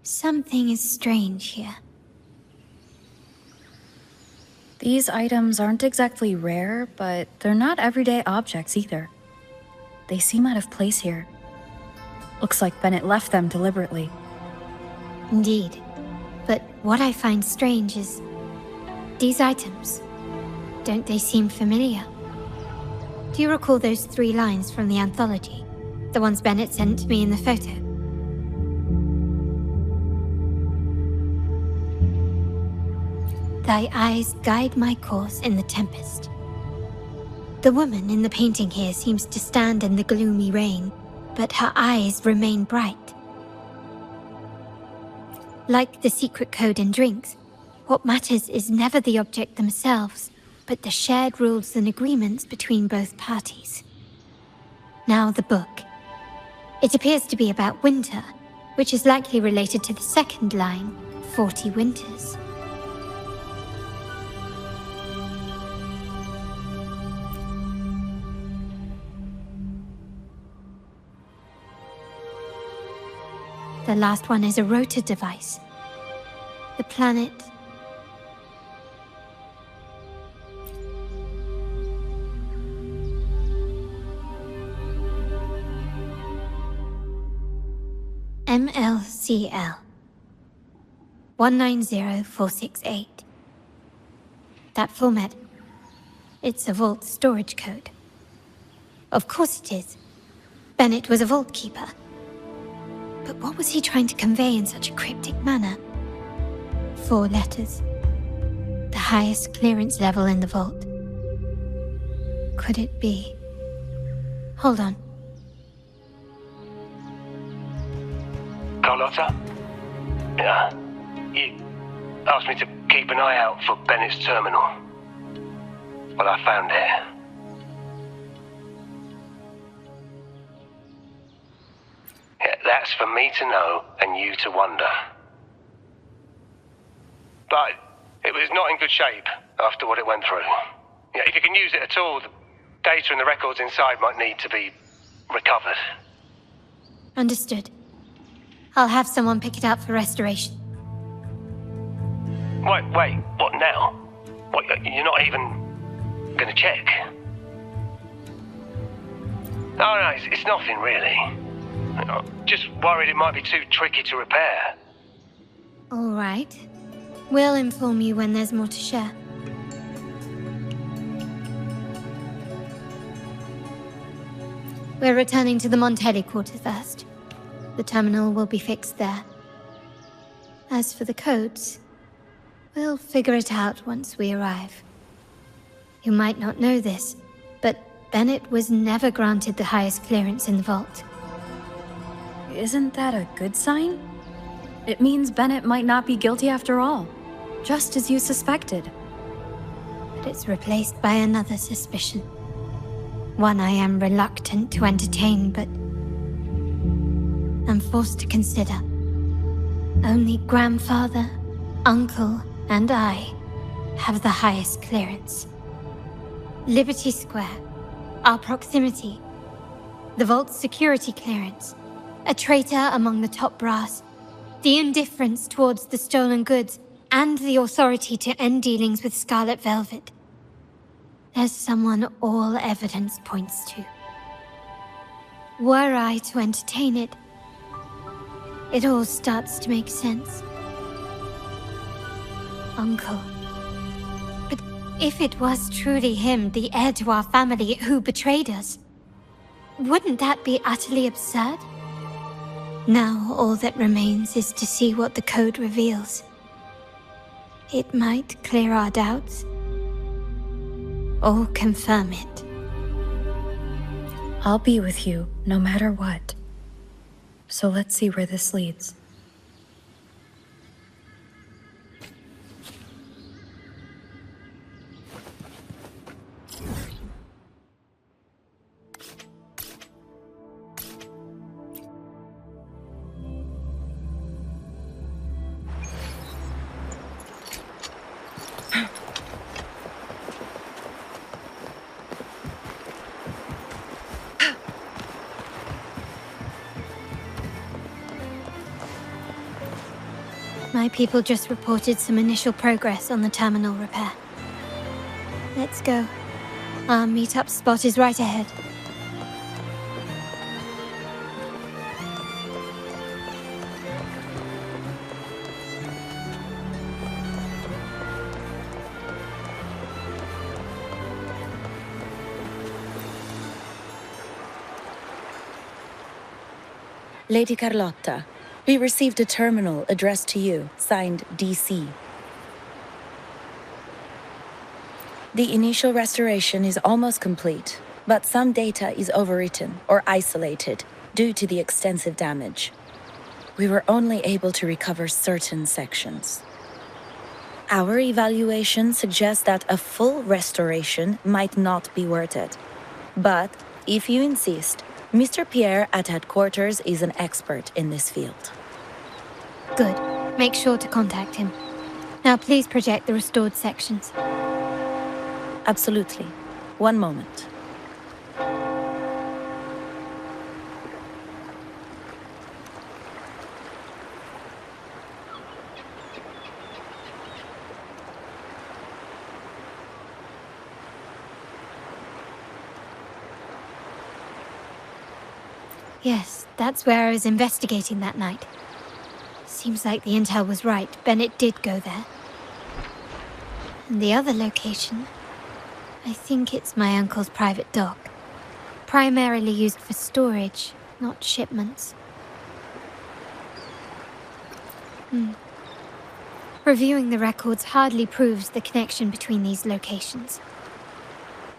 Speaker 5: Something is strange here.
Speaker 1: These items aren't exactly rare, but they're not everyday objects either. They seem out of place here. Looks like Bennett left them deliberately.
Speaker 5: Indeed. But what I find strange is... these items. Don't they seem familiar? Do you recall those 3 lines from the anthology? The ones Bennett sent me in the photo? Thy eyes guide my course in the tempest. The woman in the painting here seems to stand in the gloomy rain, but her eyes remain bright. Like the secret code in drinks, what matters is never the object themselves, but the shared rules and agreements between both parties. Now the book. It appears to be about winter, which is likely related to the second line, 40 winters. The last one is a rotor device. The planet... MLCL 190468. That format, it's a vault storage code. Of course it is. Bennett was a vault keeper. But what was he trying to convey in such a cryptic manner? 4 letters. The highest clearance level in the vault. Could it be? Hold on.
Speaker 9: Carlotta? Yeah. You asked me to keep an eye out for Bennett's terminal. Well, I found it. Yeah, that's for me to know and you to wonder. But it was not in good shape after what it went through. Yeah, if you can use it at all, the data and the records inside might need to be recovered.
Speaker 5: Understood. I'll have someone pick it up for restoration.
Speaker 9: Wait, what now? What, you're not even gonna check? No, it's nothing really. I'm just worried it might be too tricky to repair.
Speaker 5: All right. We'll inform you when there's more to share. We're returning to the Montelli quarter first. The terminal will be fixed there. As for the codes, we'll figure it out once we arrive. You might not know this, but Bennett was never granted the highest clearance in the vault.
Speaker 1: Isn't that a good sign? It means Bennett might not be guilty after all, just as you suspected.
Speaker 5: But it's replaced by another suspicion. One I am reluctant to entertain, but I'm forced to consider. Only grandfather, uncle, and I have the highest clearance. Liberty Square, our proximity, the vault's security clearance, a traitor among the top brass, the indifference towards the stolen goods, and the authority to end dealings with Scarlet Velvet. There's someone all evidence points to. Were I to entertain it, it all starts to make sense. Uncle. But if it was truly him, the heir to our family, who betrayed us, wouldn't that be utterly absurd? Now all that remains is to see what the code reveals. It might clear our doubts, or confirm it.
Speaker 1: I'll be with you, no matter what. So let's see where this leads.
Speaker 5: My people just reported some initial progress on the terminal repair. Let's go. Our meetup spot is right ahead.
Speaker 11: Lady Carlotta, we received a terminal addressed to you, signed DC. The initial restoration is almost complete, but some data is overwritten or isolated due to the extensive damage. We were only able to recover certain sections. Our evaluation suggests that a full restoration might not be worth it. But, if you insist, Mr. Pierre at headquarters is an expert in this field.
Speaker 5: Good. Make sure to contact him. Now please project the restored sections.
Speaker 11: Absolutely. One moment.
Speaker 5: Yes, that's where I was investigating that night. Seems like the intel was right. Bennett did go there. And the other location, I think it's my uncle's private dock. Primarily used for storage, not shipments. Reviewing the records hardly proves the connection between these locations.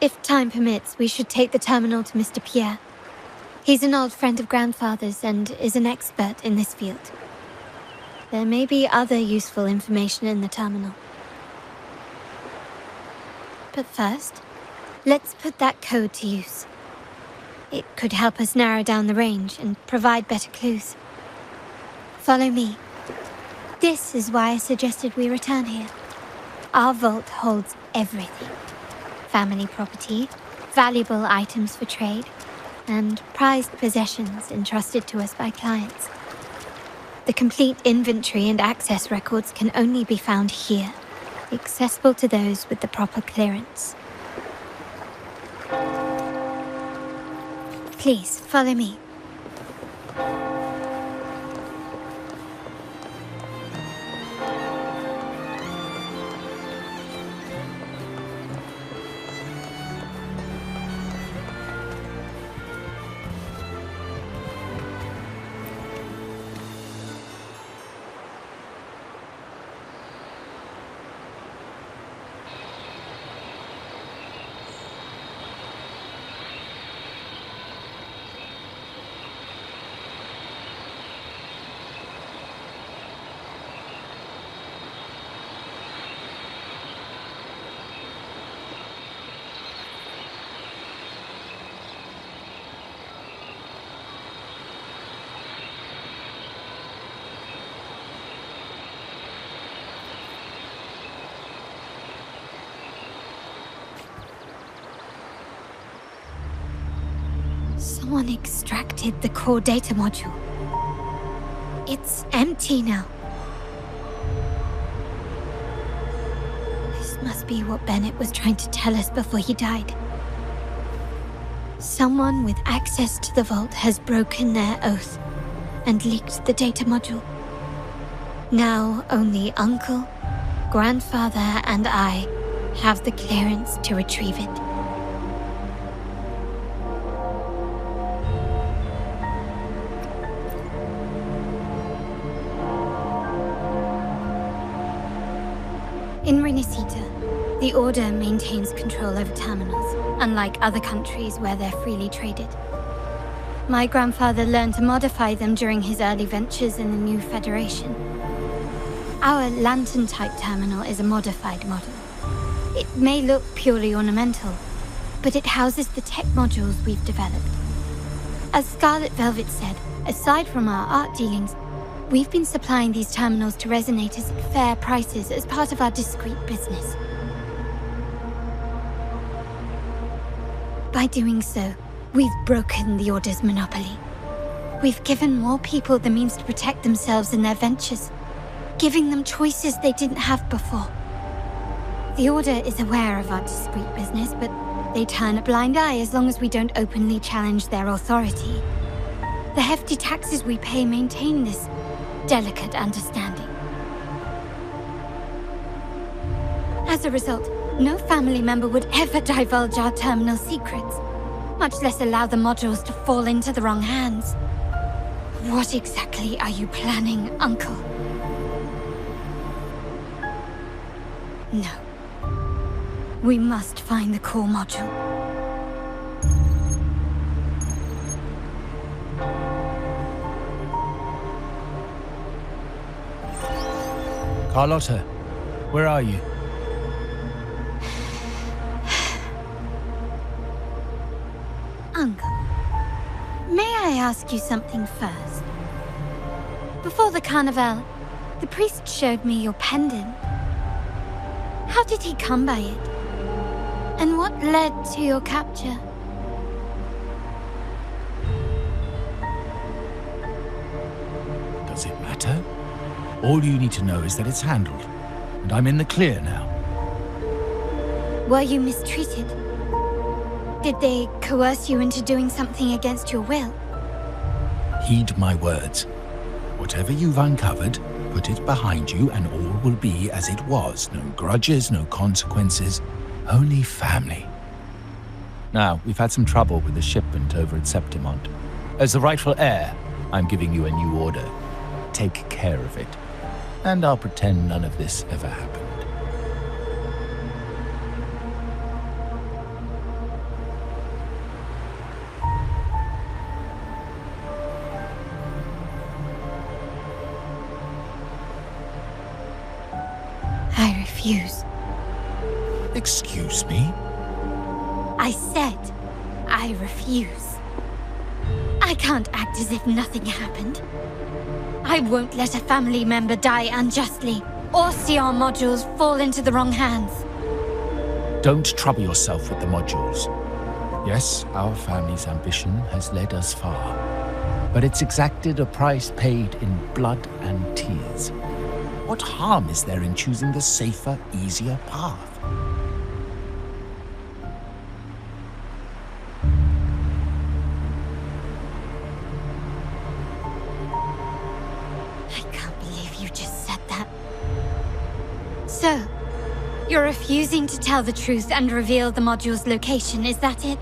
Speaker 5: If time permits, we should take the terminal to Mr. Pierre. He's an old friend of Grandfather's and is an expert in this field. There may be other useful information in the terminal. But first, let's put that code to use. It could help us narrow down the range and provide better clues. Follow me. This is why I suggested we return here. Our vault holds everything. Family property, valuable items for trade, and prized possessions entrusted to us by clients. The complete inventory and access records can only be found here, accessible to those with the proper clearance. Please, follow me. Someone extracted the core data module. It's empty now. This must be what Bennett was trying to tell us before he died. Someone with access to the vault has broken their oath and leaked the data module. Now only Uncle, Grandfather, and I have the clearance to retrieve it. In Renesita, the Order maintains control over terminals, unlike other countries where they're freely traded. My grandfather learned to modify them during his early ventures in the new Federation. Our lantern-type terminal is a modified model. It may look purely ornamental, but it houses the tech modules we've developed. As Scarlet Velvet said, aside from our art dealings, we've been supplying these terminals to resonators at fair prices as part of our discreet business. By doing so, we've broken the Order's monopoly. We've given more people the means to protect themselves in their ventures. giving them choices they didn't have before. The Order is aware of our discreet business, but they turn a blind eye as long as we don't openly challenge their authority. The hefty taxes we pay maintain this delicate understanding. As a result, no family member would ever divulge our terminal secrets, much less allow the modules to fall into the wrong hands. What exactly are you planning, Uncle? No. We must find the core module.
Speaker 2: Carlotta, where are you?
Speaker 5: Uncle, may I ask you something first? Before the carnival, the priest showed me your pendant. How did he come by it? And what led to your capture?
Speaker 2: Does it matter? All you need to know is that it's handled, and I'm in the clear now.
Speaker 5: Were you mistreated? Did they coerce you into doing something against your will?
Speaker 2: Heed my words. Whatever you've uncovered, put it behind you and all will be as it was. No grudges, no consequences, only family. Now, we've had some trouble with the shipment over at Septimont. As the rightful heir, I'm giving you a new order. Take care of it. And I'll pretend none of this ever happened.
Speaker 5: I refuse.
Speaker 2: Excuse me?
Speaker 5: I said I refuse. I can't act as if nothing happened. I won't let a family member die unjustly, or see our modules fall into the wrong hands.
Speaker 2: Don't trouble yourself with the modules. Yes, our family's ambition has led us far, but it's exacted a price paid in blood and tears. What harm is there in choosing the safer, easier path?
Speaker 5: So, you're refusing to tell the truth and reveal the module's location, is that it?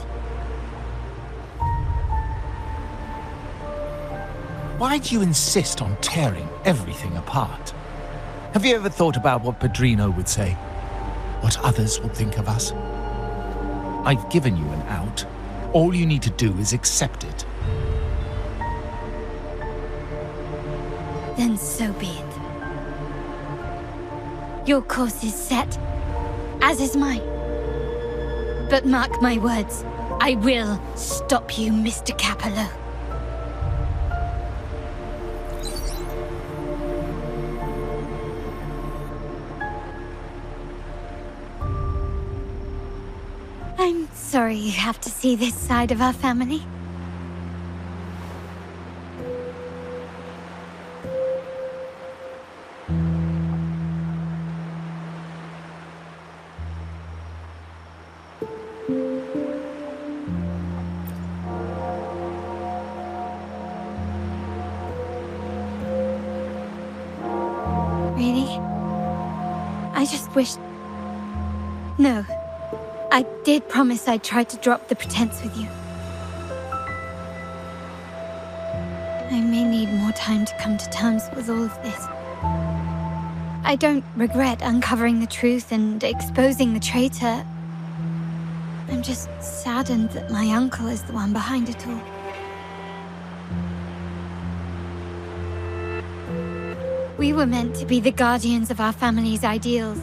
Speaker 2: Why do you insist on tearing everything apart? Have you ever thought about what Padrino would say? What others will think of us? I've given you an out. All you need to do is accept it.
Speaker 5: Then so be it. Your course is set, as is mine. But mark my words, I will stop you, Mr. Capello. I'm sorry you have to see this side of our family. Really? I just wished... No. I did promise I'd try to drop the pretense with you. I may need more time to come to terms with all of this. I don't regret uncovering the truth and exposing the traitor. I'm just saddened that my uncle is the one behind it all. We were meant to be the guardians of our family's ideals,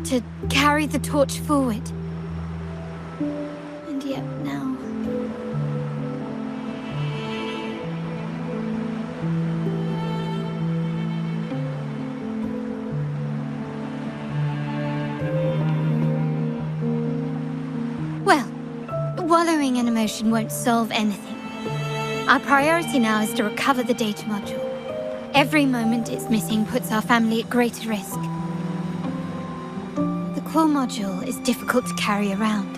Speaker 5: to carry the torch forward. And yet now... Well, wallowing in emotion won't solve anything. Our priority now is to recover the data module. Every moment it's missing puts our family at greater risk. The core module is difficult to carry around.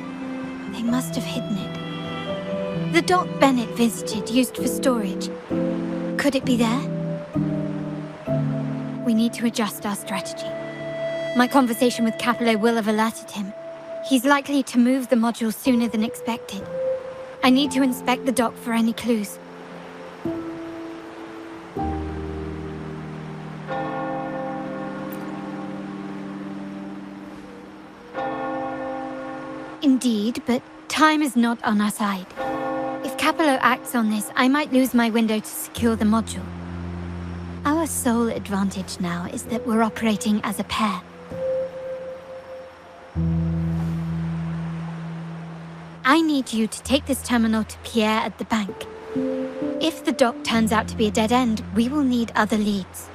Speaker 5: They must have hidden it. The dock Bennett visited used for storage. Could it be there? We need to adjust our strategy. My conversation with Capello will have alerted him. He's likely to move the module sooner than expected. I need to inspect the dock for any clues. Indeed, but time is not on our side. If Capello acts on this, I might lose my window to secure the module. Our sole advantage now is that we're operating as a pair. I need you to take this terminal to Pierre at the bank. If the dock turns out to be a dead end, we will need other leads.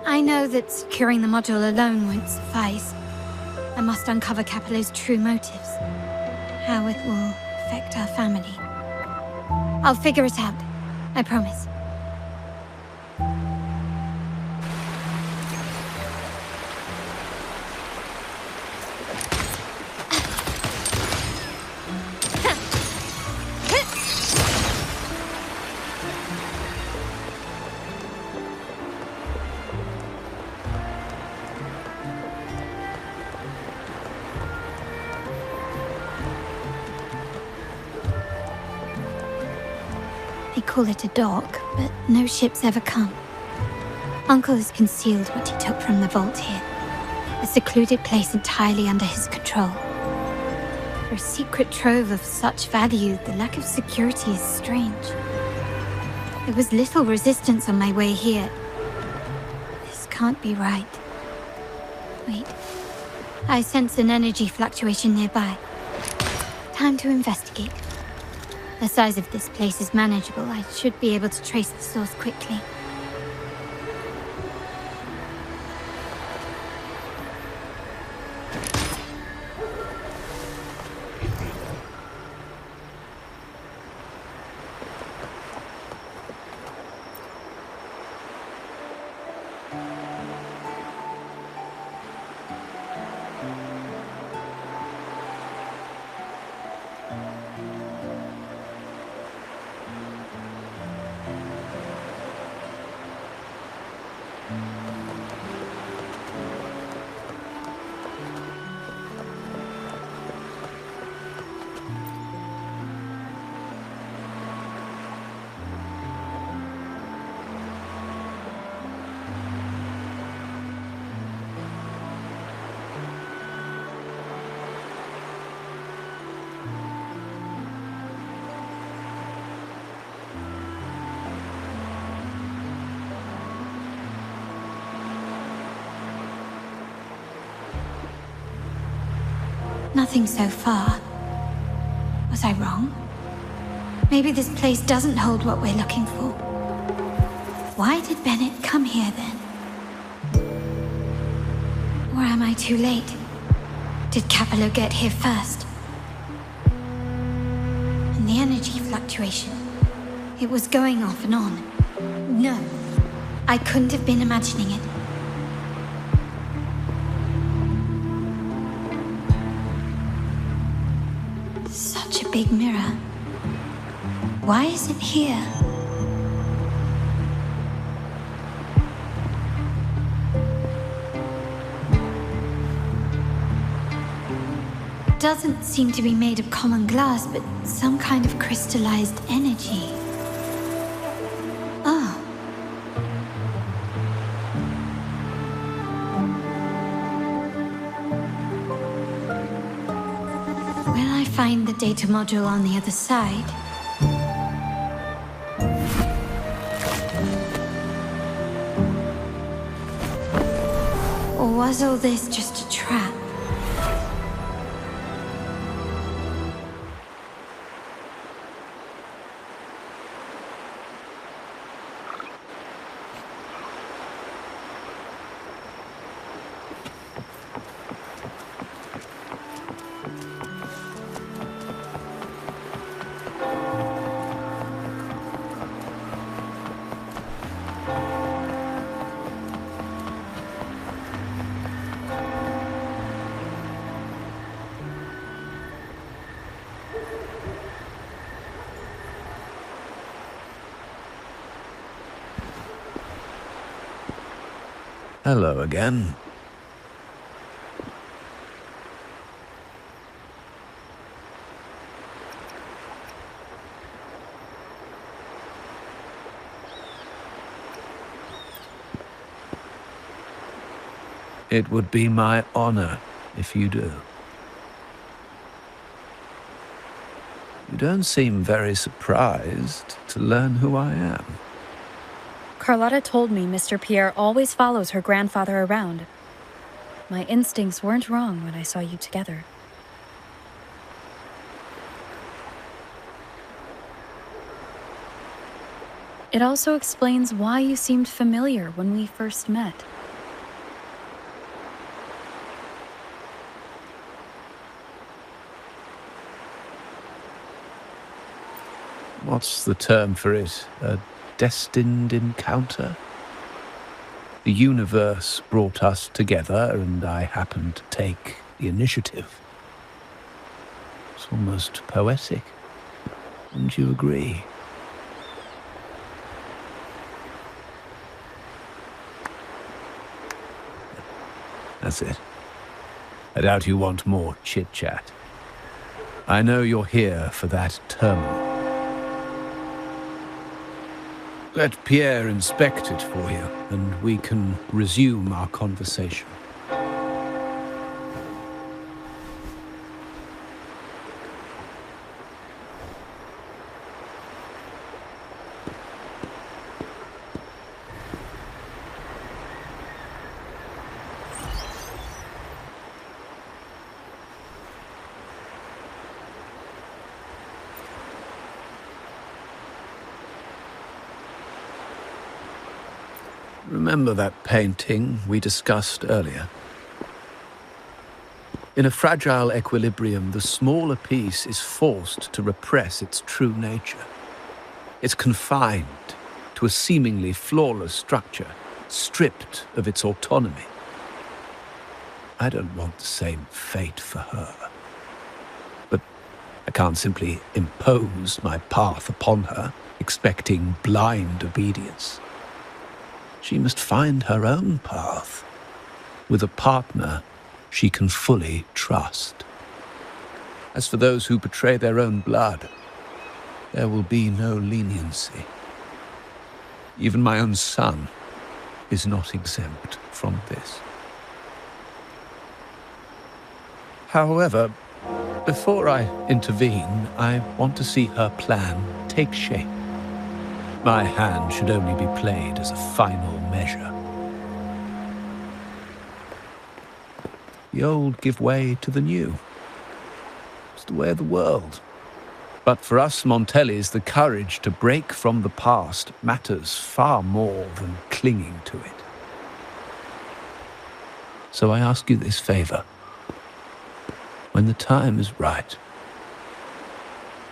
Speaker 5: I know that securing the module alone won't suffice. I must uncover Capello's true motives. How it will affect our family. I'll figure it out. I promise. They call it a dock, but no ships ever come. Uncle has concealed what he took from the vault here. A secluded place entirely under his control. For a secret trove of such value, the lack of security is strange. There was little resistance on my way here. This can't be right. Wait. I sense an energy fluctuation nearby. Time to investigate. The size of this place is manageable. I should be able to trace the source quickly. Nothing so far. Was I wrong? Maybe this place doesn't hold what we're looking for. Why did Bennett come here then? Or am I too late? Did Capello get here first? And the energy fluctuation. It was going off and on. No, I couldn't have been imagining it. Such a big mirror. Why is it here? Doesn't seem to be made of common glass, but some kind of crystallized energy. Oh. Will I find the data module on the other side? Or was all this just a trap?
Speaker 4: Hello again. It would be my honor if you do. You don't seem very surprised to learn who I am.
Speaker 1: Carlotta told me Mr. Pierre always follows her grandfather around. My instincts weren't wrong when I saw you together. It also explains why you seemed familiar when we first met.
Speaker 4: What's the term for it? A destined encounter? The universe brought us together, and I happened to take the initiative. It's almost poetic. Wouldn't you agree? That's it. I doubt you want more chit-chat. I know you're here for that terminal. Let Pierre inspect it for you, and we can resume our conversation. Remember that painting we discussed earlier? In a fragile equilibrium, the smaller piece is forced to repress its true nature. It's confined to a seemingly flawless structure, stripped of its autonomy. I don't want the same fate for her. But I can't simply impose my path upon her, expecting blind obedience. She must find her own path, with a partner she can fully trust. As for those who betray their own blood, there will be no leniency. Even my own son is not exempt from this. However, before I intervene, I want to see her plan take shape. My hand should only be played as a final measure. The old give way to the new. It's the way of the world. But for us Montellis, the courage to break from the past matters far more than clinging to it. So I ask you this favor. When the time is right,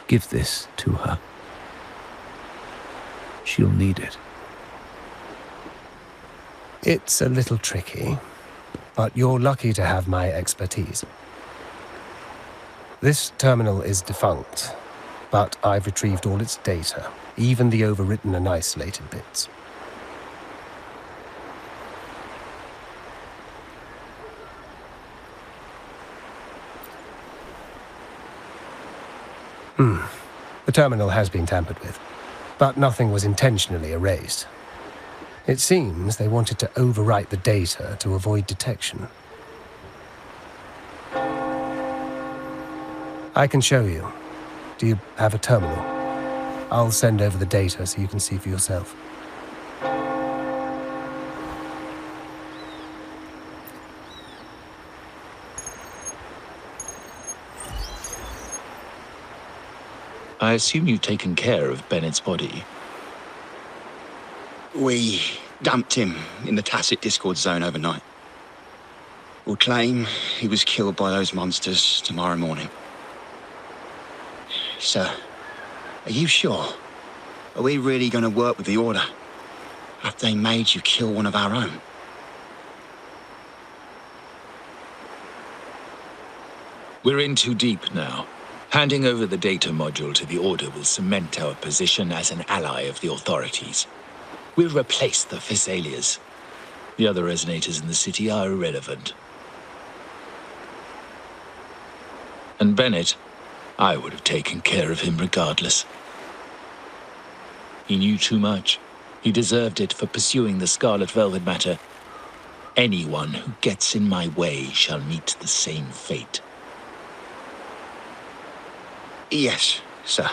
Speaker 4: give this to her. She'll need it.
Speaker 9: It's a little tricky, but you're lucky to have my expertise. This terminal is defunct, but I've retrieved all its data, even the overwritten and isolated bits. The terminal has been tampered with, but nothing was intentionally erased. It seems they wanted to overwrite the data to avoid detection. I can show you. Do you have a terminal? I'll send over the data so you can see for yourself.
Speaker 12: I assume you've taken care of Bennett's body.
Speaker 13: We dumped him in the tacit discord zone overnight. We'll claim he was killed by those monsters tomorrow morning. Sir, are you sure? Are we really going to work with the Order? Have they made you kill one of our own?
Speaker 12: We're in too deep now. Handing over the data module to the Order will cement our position as an ally of the authorities. We'll replace the Thessalias. The other resonators in the city are irrelevant. And Bennett, I would have taken care of him regardless. He knew too much. He deserved it for pursuing the Scarlet Velvet matter. Anyone who gets in my way shall meet the same fate.
Speaker 13: Yes, sir.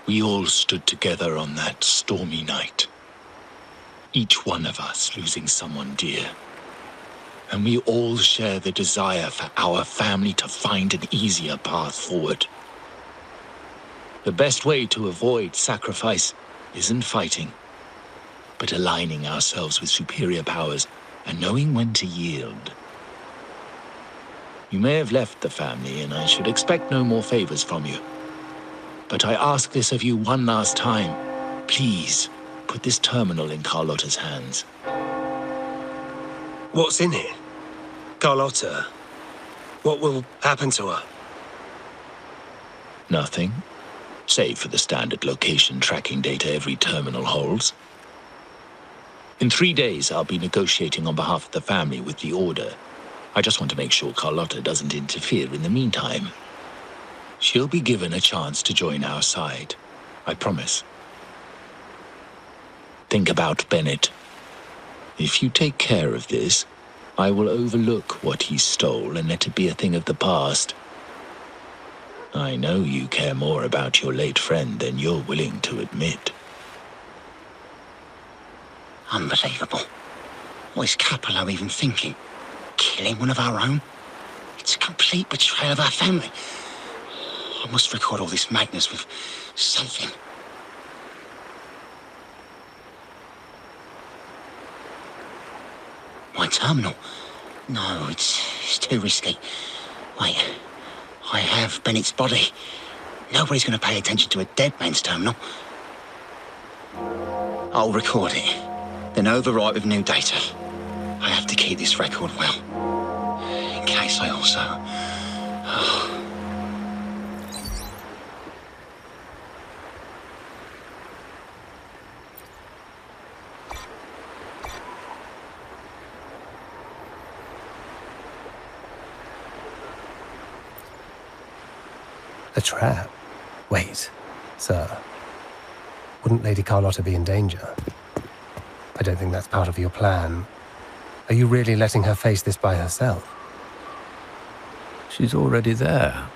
Speaker 12: We all stood together on that stormy night. Each one of us losing someone dear. And we all share the desire for our family to find an easier path forward. The best way to avoid sacrifice isn't fighting, but aligning ourselves with superior powers and knowing when to yield. You may have left the family, and I should expect no more favors from you. But I ask this of you one last time. Please, put this terminal in Carlotta's hands.
Speaker 9: What's in it? Carlotta? What will happen to her?
Speaker 12: Nothing, save for the standard location tracking data every terminal holds. In 3 days, I'll be negotiating on behalf of the family with the Order. I just want to make sure Carlotta doesn't interfere in the meantime. She'll be given a chance to join our side. I promise. Think about Bennett. If you take care of this, I will overlook what he stole and let it be a thing of the past. I know you care more about your late friend than you're willing to admit.
Speaker 13: Unbelievable. What is Capello even thinking? Killing one of our own? It's a complete betrayal of our family. I must record all this madness with something. My terminal? No, it's too risky. Wait, I have Bennett's body. Nobody's going to pay attention to a dead man's terminal. I'll record it, then overwrite with new data. I have to keep this record well, in case I also...
Speaker 9: A trap? Wait, sir. Wouldn't Lady Carlotta be in danger? I don't think that's part of your plan. Are you really letting her face this by herself?
Speaker 4: She's already there,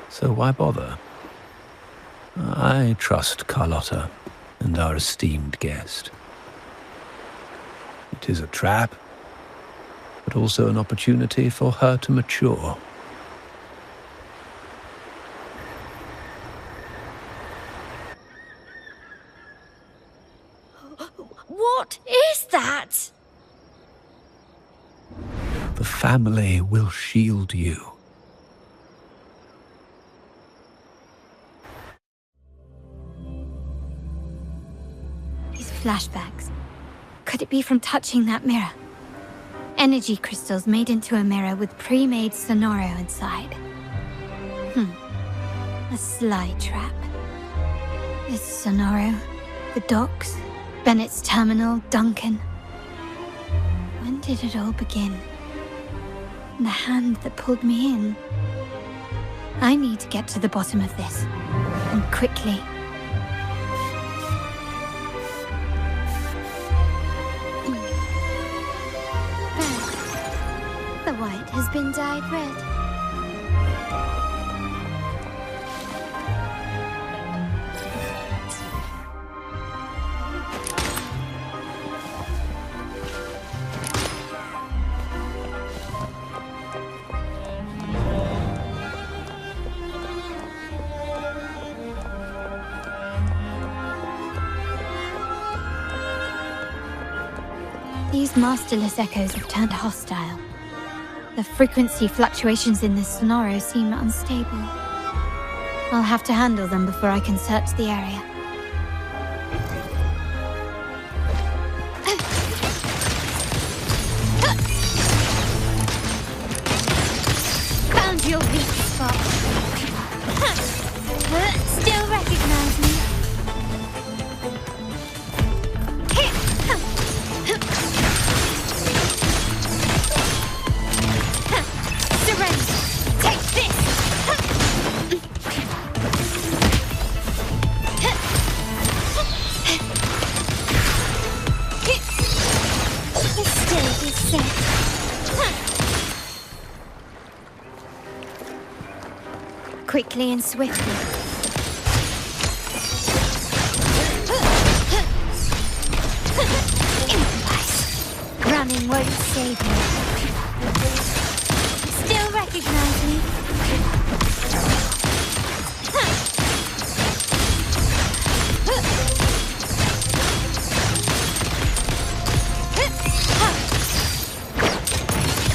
Speaker 4: so why bother? I trust Carlotta and our esteemed guest. It is a trap, but also an opportunity for her to mature.
Speaker 5: What is that?
Speaker 4: The family will shield you.
Speaker 5: These flashbacks. Could it be from touching that mirror? Energy crystals made into a mirror with pre-made Sonoro inside. A sly trap. This Sonoro, the docks, Bennett's terminal, Duncan. When did it all begin? The hand that pulled me in. I need to get to the bottom of this, and quickly. The white has been dyed red. These masterless echoes have turned hostile. The frequency fluctuations in this Sonoro seem unstable. I'll have to handle them before I can search the area. Found your weak spot. Still recognize me? it is said. Quickly and swiftly. Running won't save me. Still recognize me?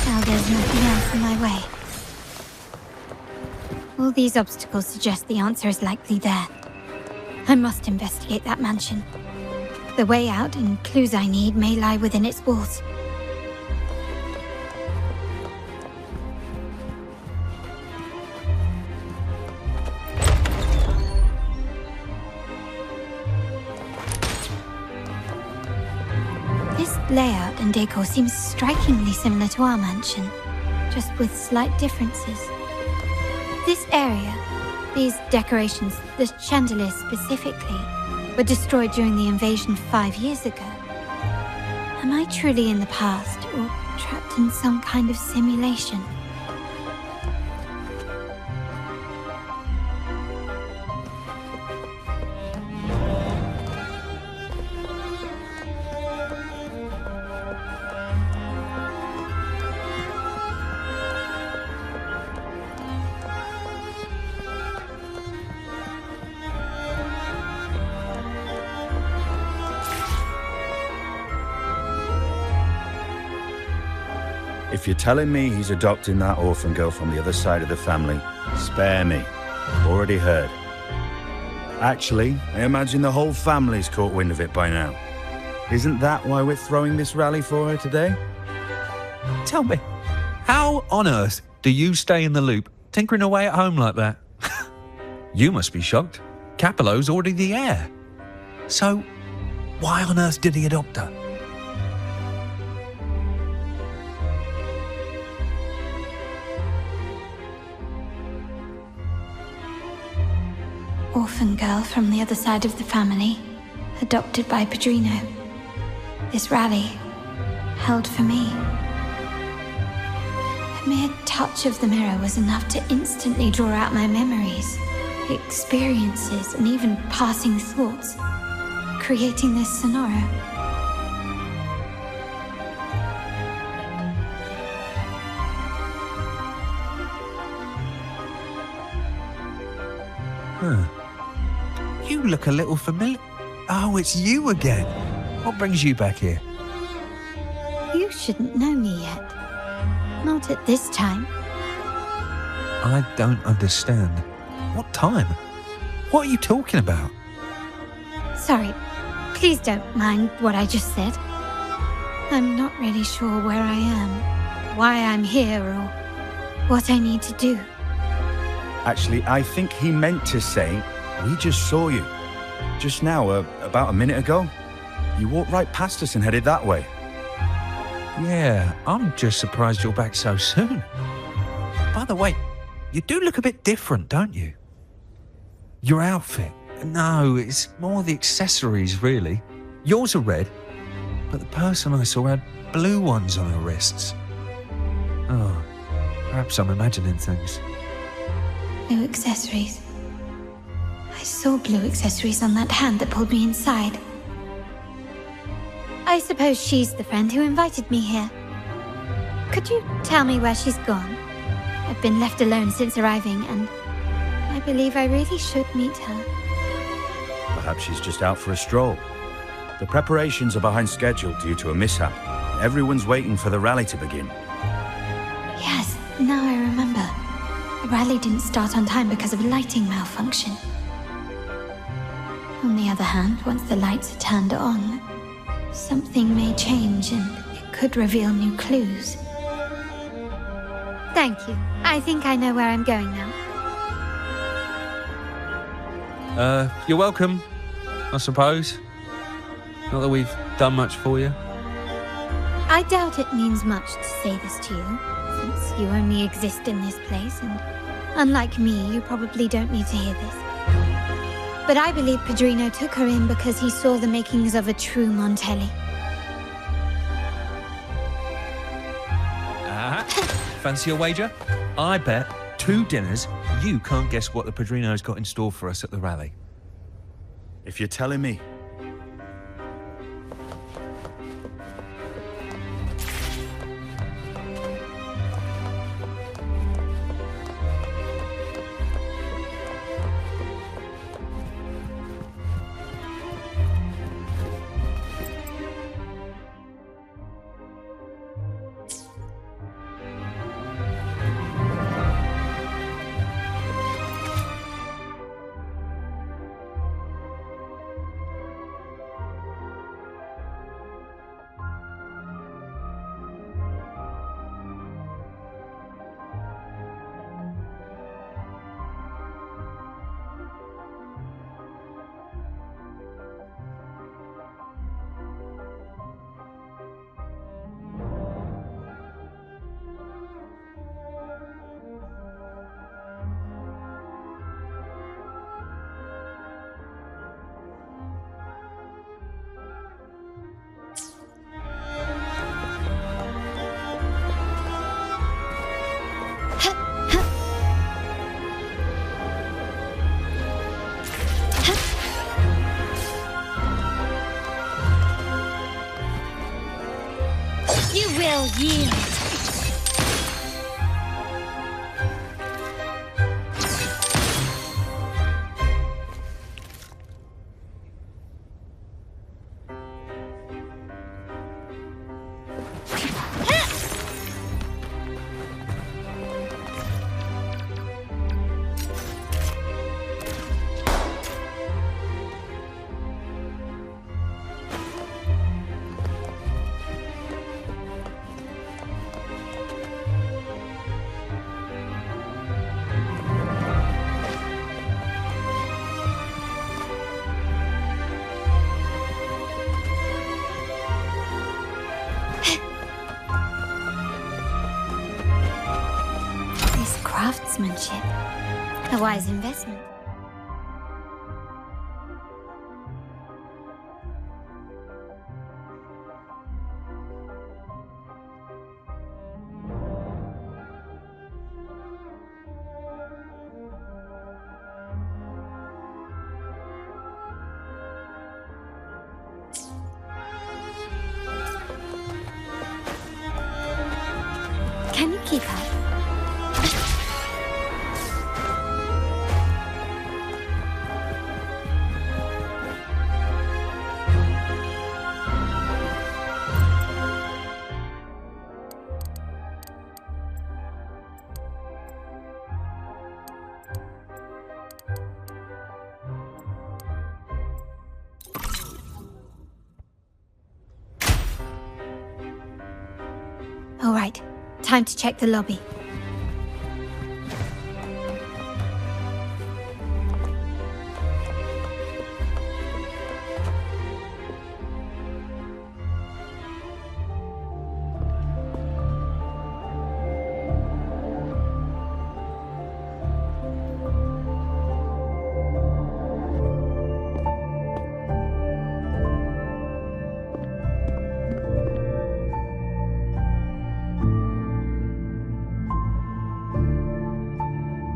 Speaker 5: Now there's nothing else in my way. All these obstacles suggest the answer is likely there. I must investigate that mansion. The way out and clues I need may lie within its walls. This layout and decor seems strikingly similar to our mansion, just with slight differences. This area, these decorations, the chandeliers specifically, were destroyed during the invasion 5 years ago. Am I truly in the past, or trapped in some kind of simulation?
Speaker 14: If you're telling me he's adopting that orphan girl from the other side of the family, spare me. Already heard. Actually, I imagine the whole family's caught wind of it by now. Isn't that why we're throwing this rally for her today?
Speaker 6: Tell me, how on earth do you stay in the loop, tinkering away at home like that? You must be shocked. Capello's already the heir. So, why on earth did he adopt her?
Speaker 5: Orphan girl from the other side of the family, adopted by Padrino. This rally, held for me. A mere touch of the mirror was enough to instantly draw out my memories, experiences, and even passing thoughts, creating this scenario.
Speaker 6: Huh. You look a little familiar. Oh, it's you again. What brings you back here?
Speaker 5: You shouldn't know me yet. Not at this time.
Speaker 6: I don't understand. What time? What are you talking about?
Speaker 5: Sorry, please don't mind what I just said. I'm not really sure where I am, why I'm here, or what I need to do.
Speaker 14: Actually, I think he meant to say, we just saw you. Just now, about a minute ago. You walked right past us and headed that way.
Speaker 6: Yeah, I'm just surprised you're back so soon. By the way, you do look a bit different, don't you? Your outfit. No, it's more the accessories, really. Yours are red, but the person I saw had blue ones on her wrists. Oh, perhaps I'm imagining things.
Speaker 5: Blue accessories. I saw blue accessories on that hand that pulled me inside. I suppose she's the friend who invited me here. Could you tell me where she's gone? I've been left alone since arriving, and I believe I really should meet her.
Speaker 14: Perhaps she's just out for a stroll. The preparations are behind schedule due to a mishap. Everyone's waiting for the rally to begin.
Speaker 5: Yes, now I remember. The rally didn't start on time because of a lighting malfunction. On the other hand, once the lights are turned on, something may change and it could reveal new clues. Thank you. I think I know where I'm going now.
Speaker 6: You're welcome, I suppose. Not that we've done much for you.
Speaker 5: I doubt it means much to say this to you, since you only exist in this place, and unlike me, you probably don't need to hear this. But I believe Padrino took her in because he saw the makings of a true Montelli.
Speaker 10: Fancy a wager? I bet 2 dinners you can't guess what the Padrino's got in store for us at the rally.
Speaker 14: If you're telling me.
Speaker 3: You will yield.
Speaker 5: Craftsmanship. A wise investment. Can you keep up? All right, time to check the lobby.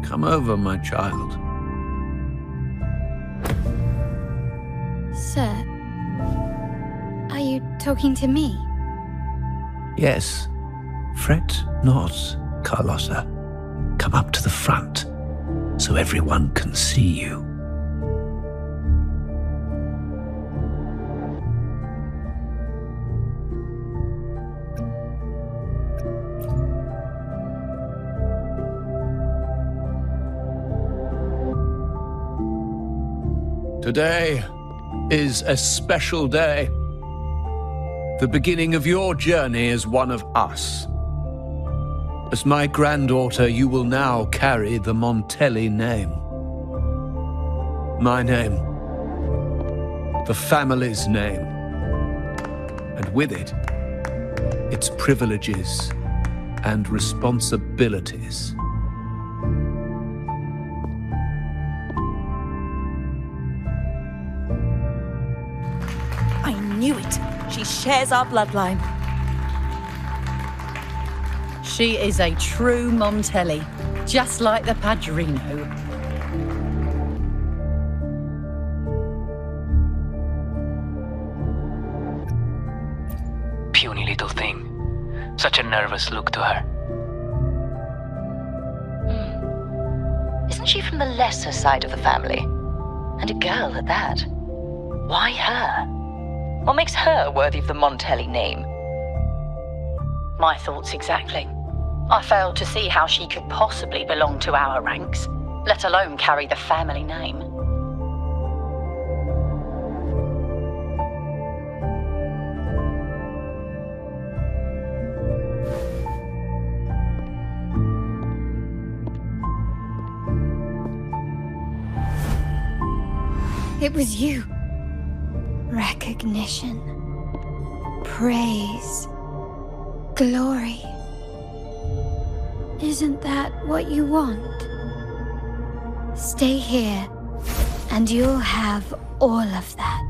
Speaker 4: Come over, my child.
Speaker 5: Sir, are you talking to me?
Speaker 4: Yes. Fret not, Carlotta. Come up to the front, so everyone can see you. Today is a special day. The beginning of your journey as one of us. As my granddaughter, you will now carry the Montelli name. My name. The family's name. And with it, its privileges and responsibilities.
Speaker 11: I knew it. She shares our bloodline.
Speaker 15: She is a true Montelli, just like the Padrino.
Speaker 16: Puny little thing. Such a nervous look to her.
Speaker 11: Isn't she from the lesser side of the family? And a girl at that. Why her? What makes her worthy of the Montelli name?
Speaker 15: My thoughts exactly. I failed to see how she could possibly belong to our ranks, let alone carry the family name.
Speaker 5: It was you. Recognition. Praise. Glory. Isn't that what you want? Stay here, and you'll have all of that.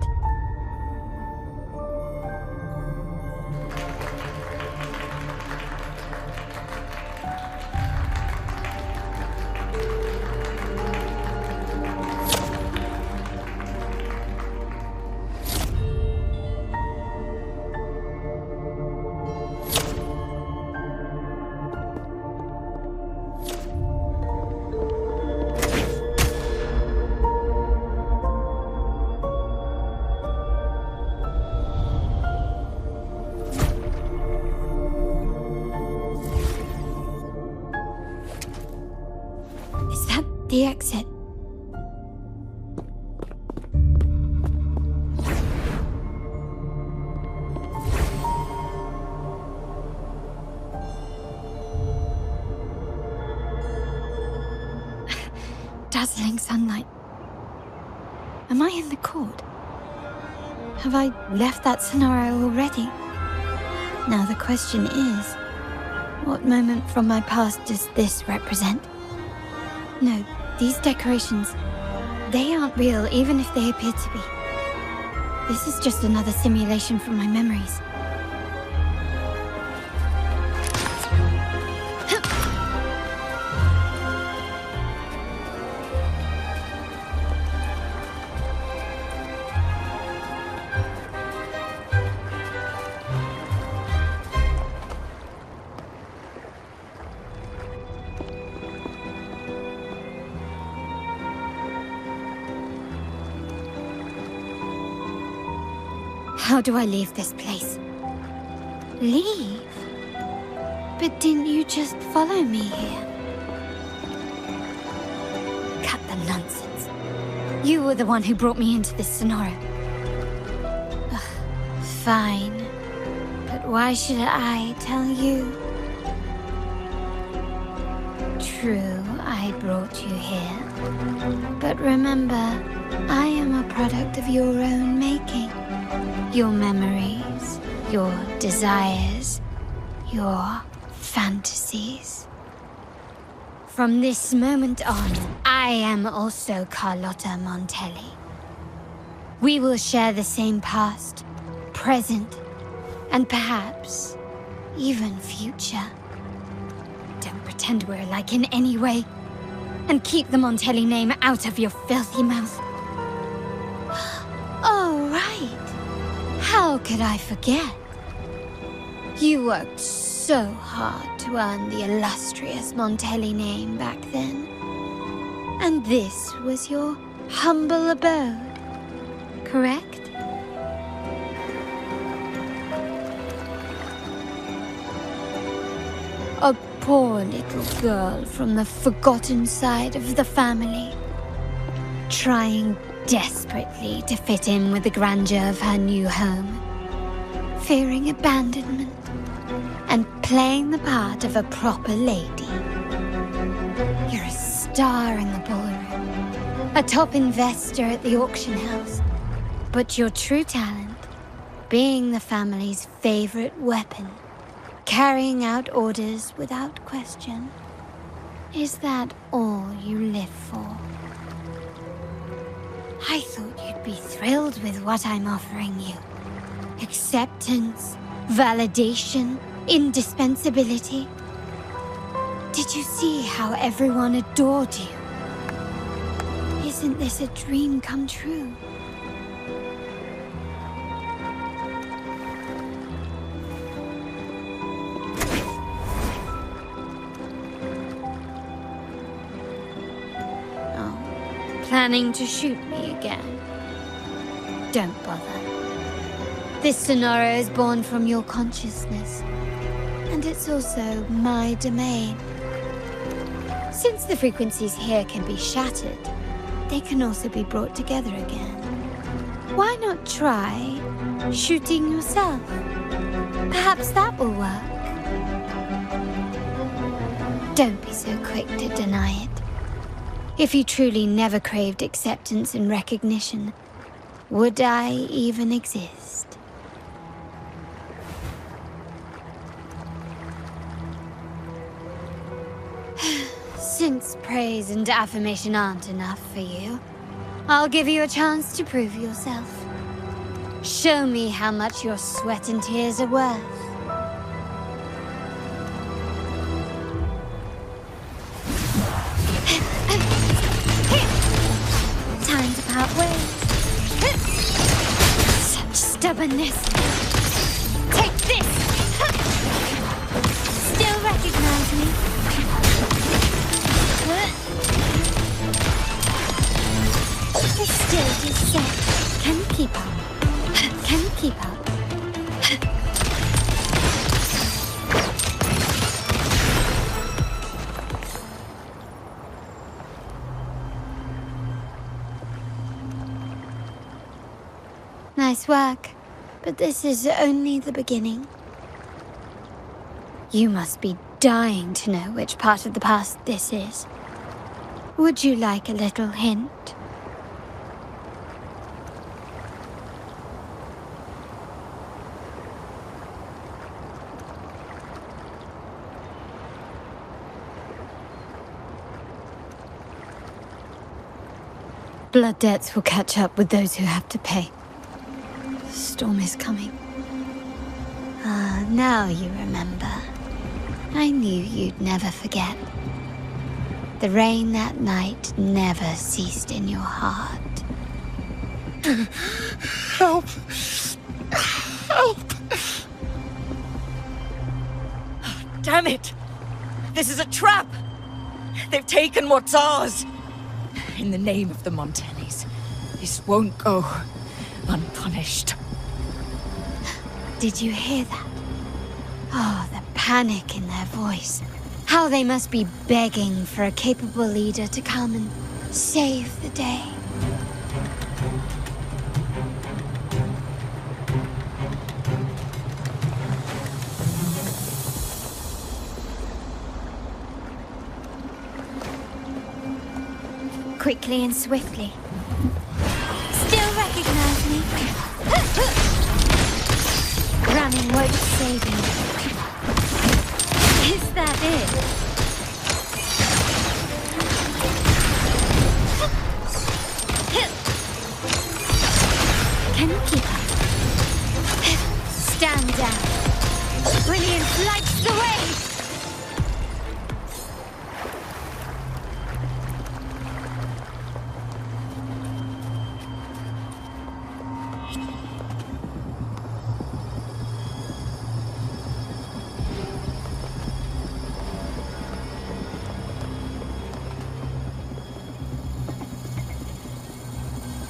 Speaker 5: The exit. Dazzling sunlight. Am I in the court? Have I left that scenario already? Now the question is, what moment from my past does this represent? No, these decorations, they aren't real, even if they appear to be. This is just another simulation from my memories. How do I leave this place? Leave? But didn't you just follow me here? Cut the nonsense. You were the one who brought me into this scenario. Ugh, fine. But why should I tell you? True, I brought you here. But remember, I am a product of your own making. Your memories, your desires, your fantasies. From this moment on, I am also Carlotta Montelli. We will share the same past, present, and perhaps even future. Don't pretend we're alike in any way, and keep the Montelli name out of your filthy mouth. Oh, right. How could I forget? You worked so hard to earn the illustrious Montelli name back then. And this was your humble abode, correct? A poor little girl from the forgotten side of the family, trying desperately to fit in with the grandeur of her new home, fearing abandonment, and playing the part of a proper lady. You're a star in the ballroom, a top investor at the auction house, but your true talent, being the family's favorite weapon, carrying out orders without question. Is that all you live for? I thought you'd be thrilled with what I'm offering you. Acceptance, validation, indispensability. Did you see how everyone adored you? Isn't this a dream come true? Oh, planning to shoot me again? Don't bother. This scenario is born from your consciousness, and it's also my domain. Since the frequencies here can be shattered, they can also be brought together again. Why not try shooting yourself? Perhaps that will work. Don't be so quick to deny it. If you truly never craved acceptance and recognition, would I even exist? Since praise and affirmation aren't enough for you, I'll give you a chance to prove yourself. Show me how much your sweat and tears are worth. Time to part ways. Such stubbornness. Take this! Still recognize me? The stage is set. Can you keep up? Can you keep up? Nice work, but this is only the beginning. You must be dying to know which part of the past this is. Would you like a little hint? Blood debts will catch up with those who have to pay. The storm is coming. Ah, now you remember. I knew you'd never forget. The rain that night never ceased in your heart.
Speaker 13: Help! Help!
Speaker 11: Damn it! This is a trap! They've taken what's ours! In the name of the Montellis, this won't go unpunished.
Speaker 5: Did you hear that? Oh, the panic in their voice. How they must be begging for a capable leader to come and save the day. Quickly and swiftly. Still recognize me? Running won't save you. Is that it? Can you keep up? Stand down. Brilliance lights the way!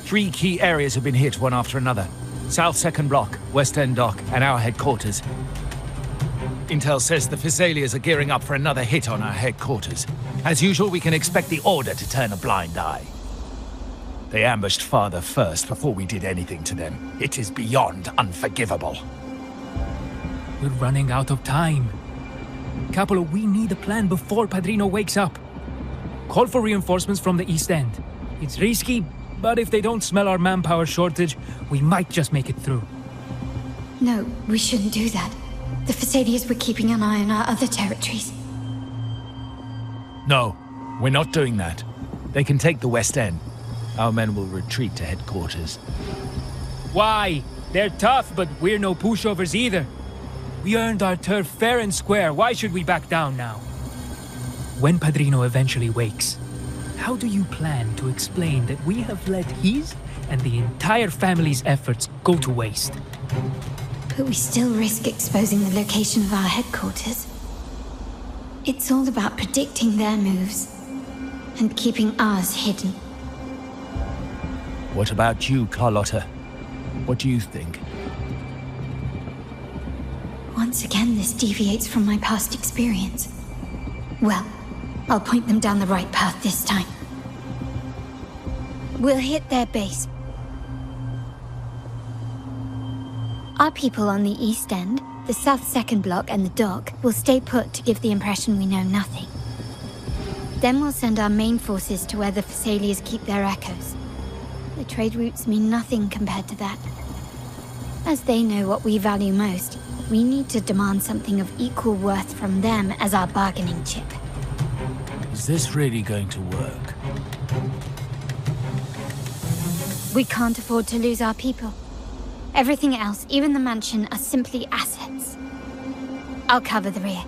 Speaker 2: Three key areas have been hit one after another. South Second Block, West End Dock, and our headquarters. Intel says the Thessalians are gearing up for another hit on our headquarters. As usual, we can expect the Order to turn a blind eye. They ambushed Father first before we did anything to them. It is beyond unforgivable.
Speaker 17: We're running out of time. Capolo, we need a plan before Padrino wakes up. Call for reinforcements from the East End. It's risky, but if they don't smell our manpower shortage, we might just make it through.
Speaker 5: No, we shouldn't do that. The Thessalians were keeping an eye on our other territories.
Speaker 2: No, we're not doing that. They can take the West End. Our men will retreat to headquarters.
Speaker 17: Why? They're tough, but we're no pushovers either. We earned our turf fair and square. Why should we back down now? when Padrino eventually wakes, how do you plan to explain that we have let his and the entire family's efforts go to waste?
Speaker 5: But we still risk exposing the location of our headquarters. It's all about predicting their moves and keeping ours hidden.
Speaker 2: What about you, Carlotta? What do you think?
Speaker 5: Once again, this deviates from my past experience. Well, I'll point them down the right path this time. We'll hit their base. Our people on the East End, the South Second Block and the dock will stay put to give the impression we know nothing. Then we'll send our main forces to where the Phassalias keep their echoes. The trade routes mean nothing compared to that. As they know what we value most, we need to demand something of equal worth from them as our bargaining chip.
Speaker 2: Is this really going to work?
Speaker 5: We can't afford to lose our people. Everything else, even the mansion, are simply assets. I'll cover the rear.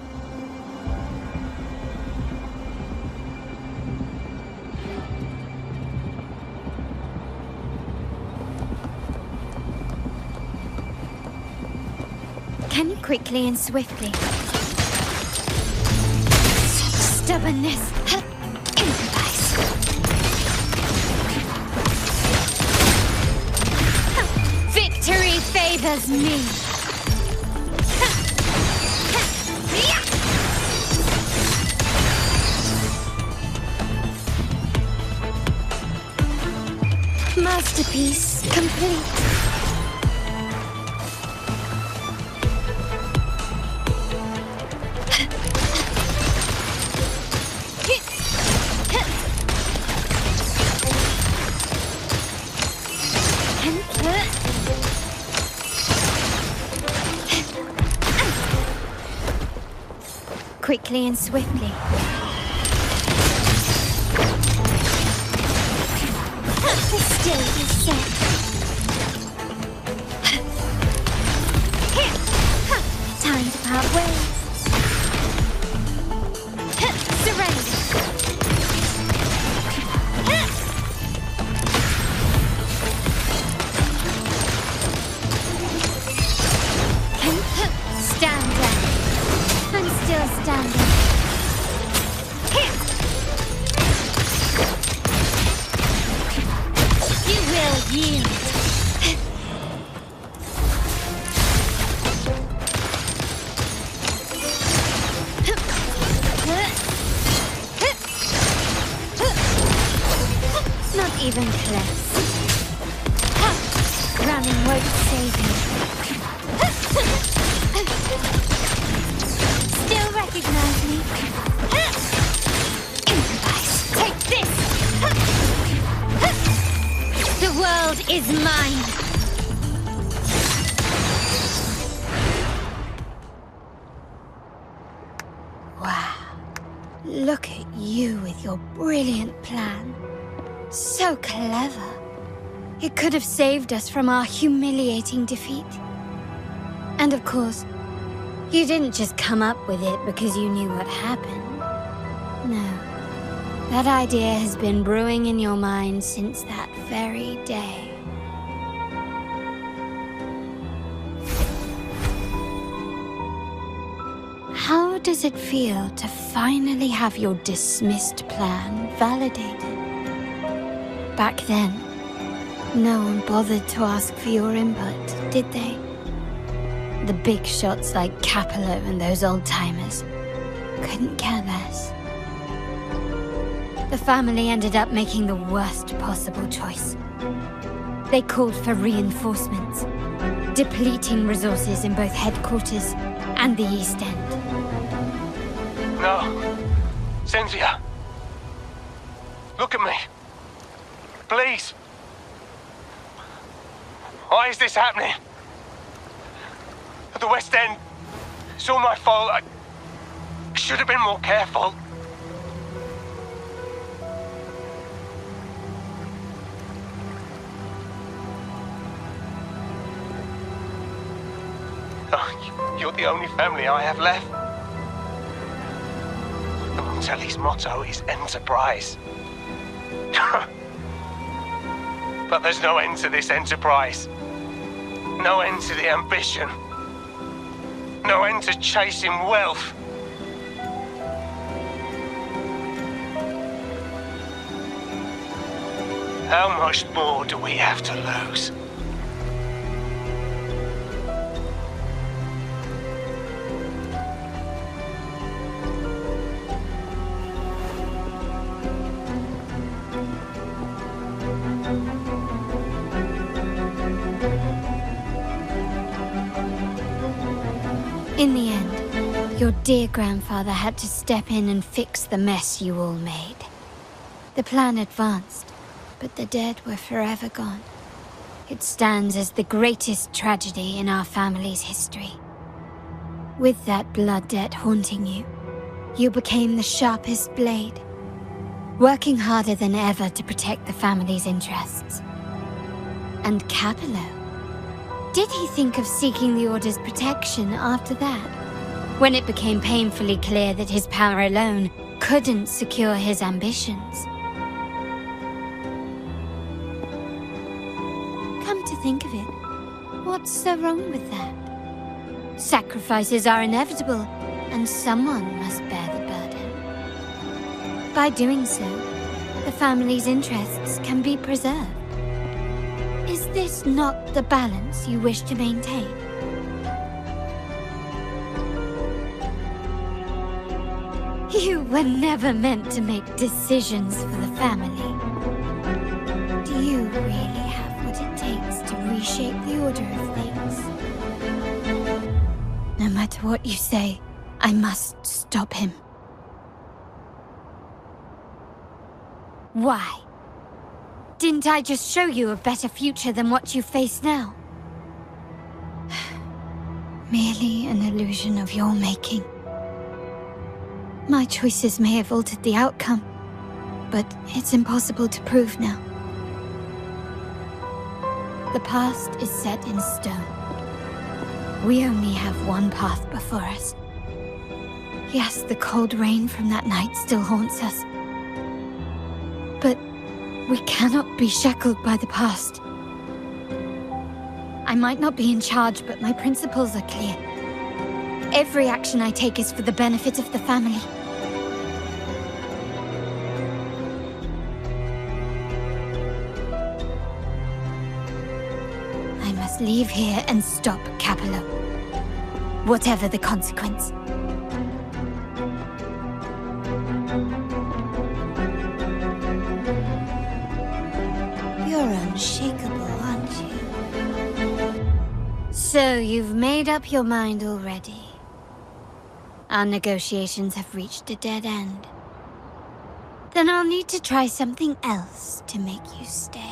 Speaker 5: Can you quickly and swiftly? Such stubbornness. Improvise. Victory favors me. Masterpiece complete. Quickly and swiftly. The stage is set. Time to part ways. Surrender. Stand down. I'm still standing. You will yield. Not even close. Running won't save you. Still recognize me? Improvise. Take this! The world is mine! Wow. Look at you with your brilliant plan. So clever. It could have saved us from our humiliating defeat. And of course, you didn't just come up with it because you knew what happened. No. That idea has been brewing in your mind since that very day. How does it feel to finally have your dismissed plan validated? Back then, no one bothered to ask for your input, did they? The big shots like Capello and those old-timers couldn't care less. The family ended up making the worst possible choice. They called for reinforcements, depleting resources in both headquarters and the East End.
Speaker 9: No. Cynthia. Look at me. Please. Why is this happening? At the West End, it's all my fault. I should have been more careful. Oh, you're the only family I have left. Montelli's motto is enterprise. But there's no end to this enterprise. No end to the ambition. No end to chasing wealth. How much more do we have to lose?
Speaker 5: In the end, your dear grandfather had to step in and fix the mess you all made. The plan advanced, but the dead were forever gone. It stands as the greatest tragedy in our family's history. With that blood debt haunting you, you became the sharpest blade, working harder than ever to protect the family's interests. And Capello? Did he think of seeking the Order's protection after that? When it became painfully clear that his power alone couldn't secure his ambitions? Come to think of it, what's so wrong with that? Sacrifices are inevitable, and someone must bear the burden. By doing so, the family's interests can be preserved. Is this not the balance you wish to maintain? You were never meant to make decisions for the family. Do you really have what it takes to reshape the order of things? No matter what you say, I must stop him. Why? Didn't I just show you a better future than what you face now? Merely an illusion of your making. My choices may have altered the outcome, but it's impossible to prove now. The past is set in stone. We only have one path before us. Yes, the cold rain from that night still haunts us. But we cannot be shackled by the past. I might not be in charge, but my principles are clear. Every action I take is for the benefit of the family. I must leave here and stop Capello, whatever the consequence. You're unshakable, aren't you? So you've made up your mind already. Our negotiations have reached a dead end. Then I'll need to try something else to make you stay.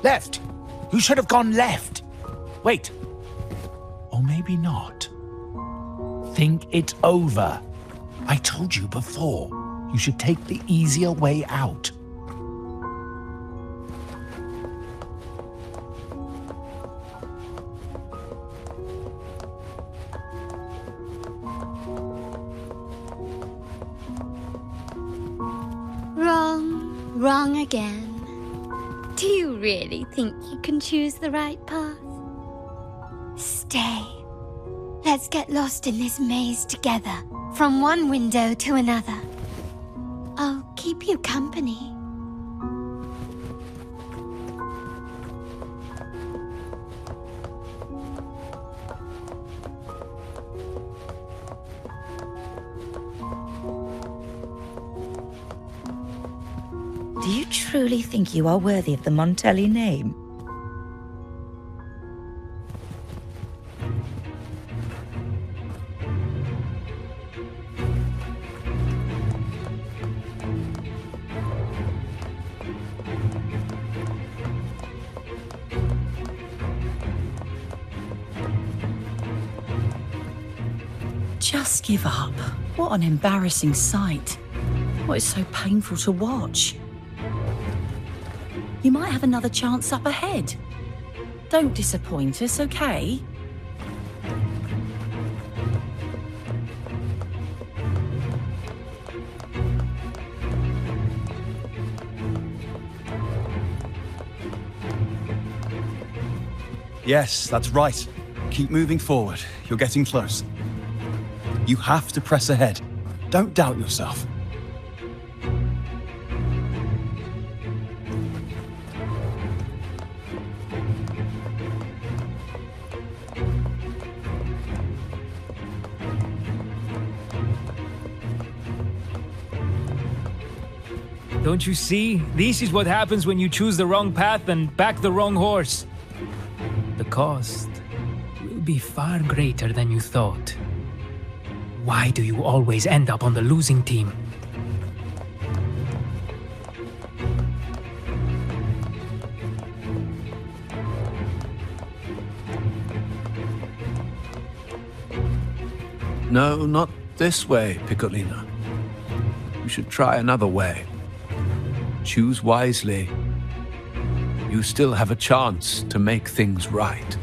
Speaker 2: Left! You should have gone left! Wait. Or maybe not. Think it over. I told you before, you should take the easier way out.
Speaker 5: Wrong again. Do you really think you can choose the right path? Stay. Let's get lost in this maze together, from one window to another. I'll keep you company.
Speaker 11: Do you truly think you are worthy of the Montelli name? Just give up. What an embarrassing sight. What is so painful to watch? You might have another chance up ahead. Don't disappoint us, okay?
Speaker 14: Yes, that's right. Keep moving forward. You're getting close. You have to press ahead. Don't doubt yourself.
Speaker 17: Don't you see? This is what happens when you choose the wrong path and back the wrong horse. The cost will be far greater than you thought. Why do you always end up on the losing team?
Speaker 4: No, not this way, Piccolina. You should try another way. Choose wisely. You still have a chance to make things right.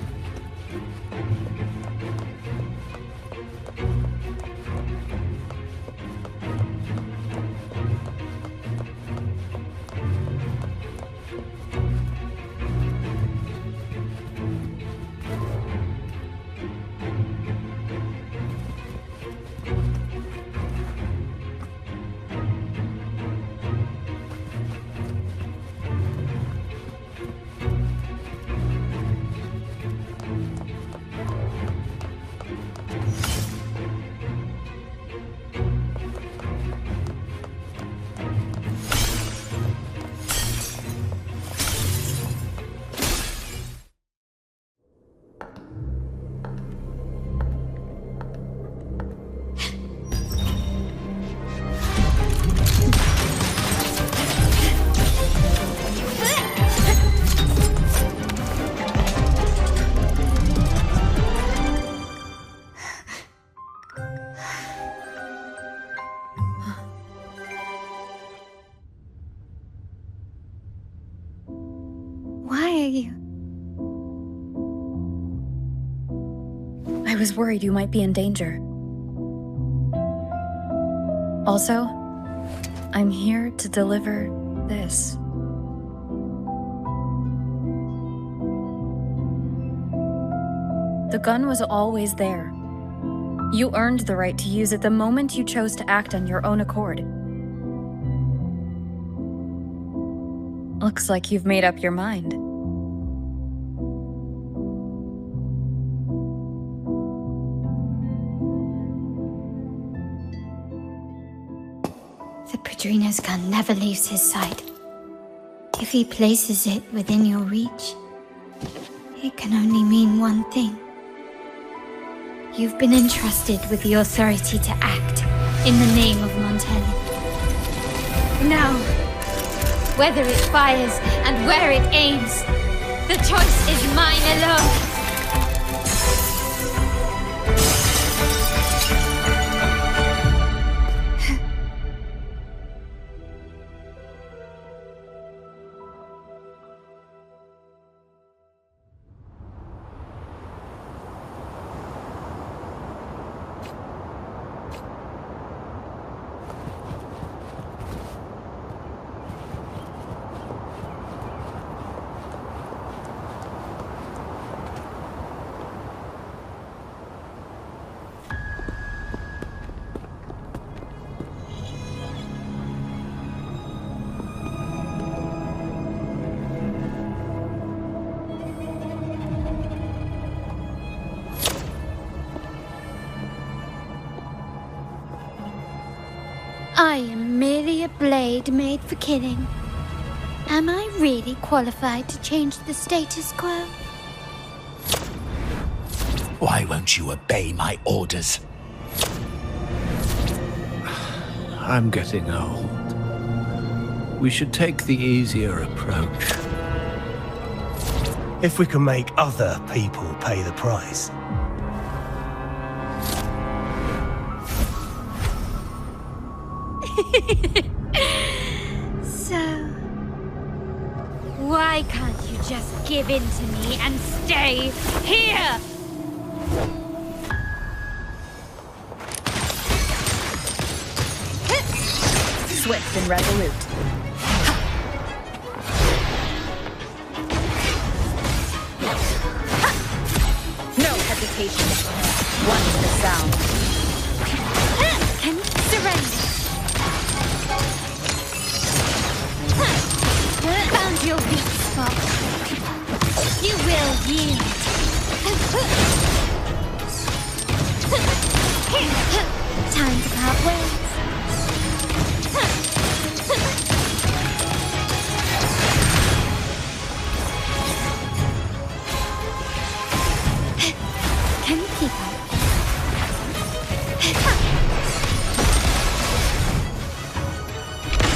Speaker 1: I was worried you might be in danger. Also, I'm here to deliver this. The gun was always there. You earned the right to use it the moment you chose to act on your own accord. Looks like you've made up your mind.
Speaker 5: The Padrino's gun never leaves his side. If he places it within your reach, it can only mean one thing. You've been entrusted with the authority to act in the name of Montelli. Now, whether it fires and where it aims, the choice is mine alone. I am merely a blade made for killing. Am I really qualified to change the status quo?
Speaker 12: Why won't you obey my orders?
Speaker 4: I'm getting old. We should take the easier approach.
Speaker 9: If we can make other people pay the price.
Speaker 5: So, why can't you just give in to me and stay here?
Speaker 11: Swift and resolute. No hesitation. Once the sound.
Speaker 5: Can surrender. Found your weak spot. You will yield. Time to part ways. Can you keep up?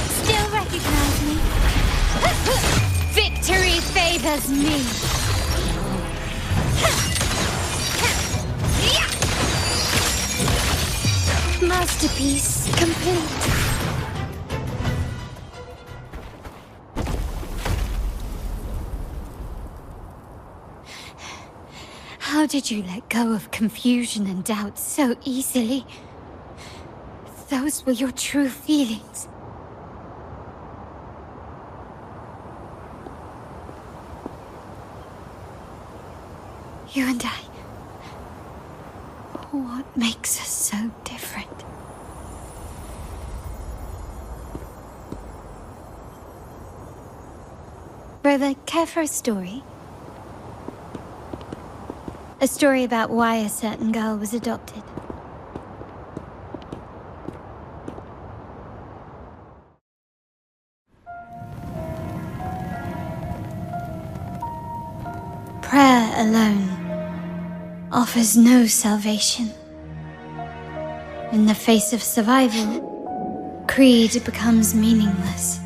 Speaker 5: Still recognize me? Victory favors me. Masterpiece complete. How did you let go of confusion and doubt so easily? Those were your true feelings. You and I. What makes us so different? Rover, care for a story? A story about why a certain girl was adopted. Prayer alone offers no salvation. In the face of survival, creed becomes meaningless.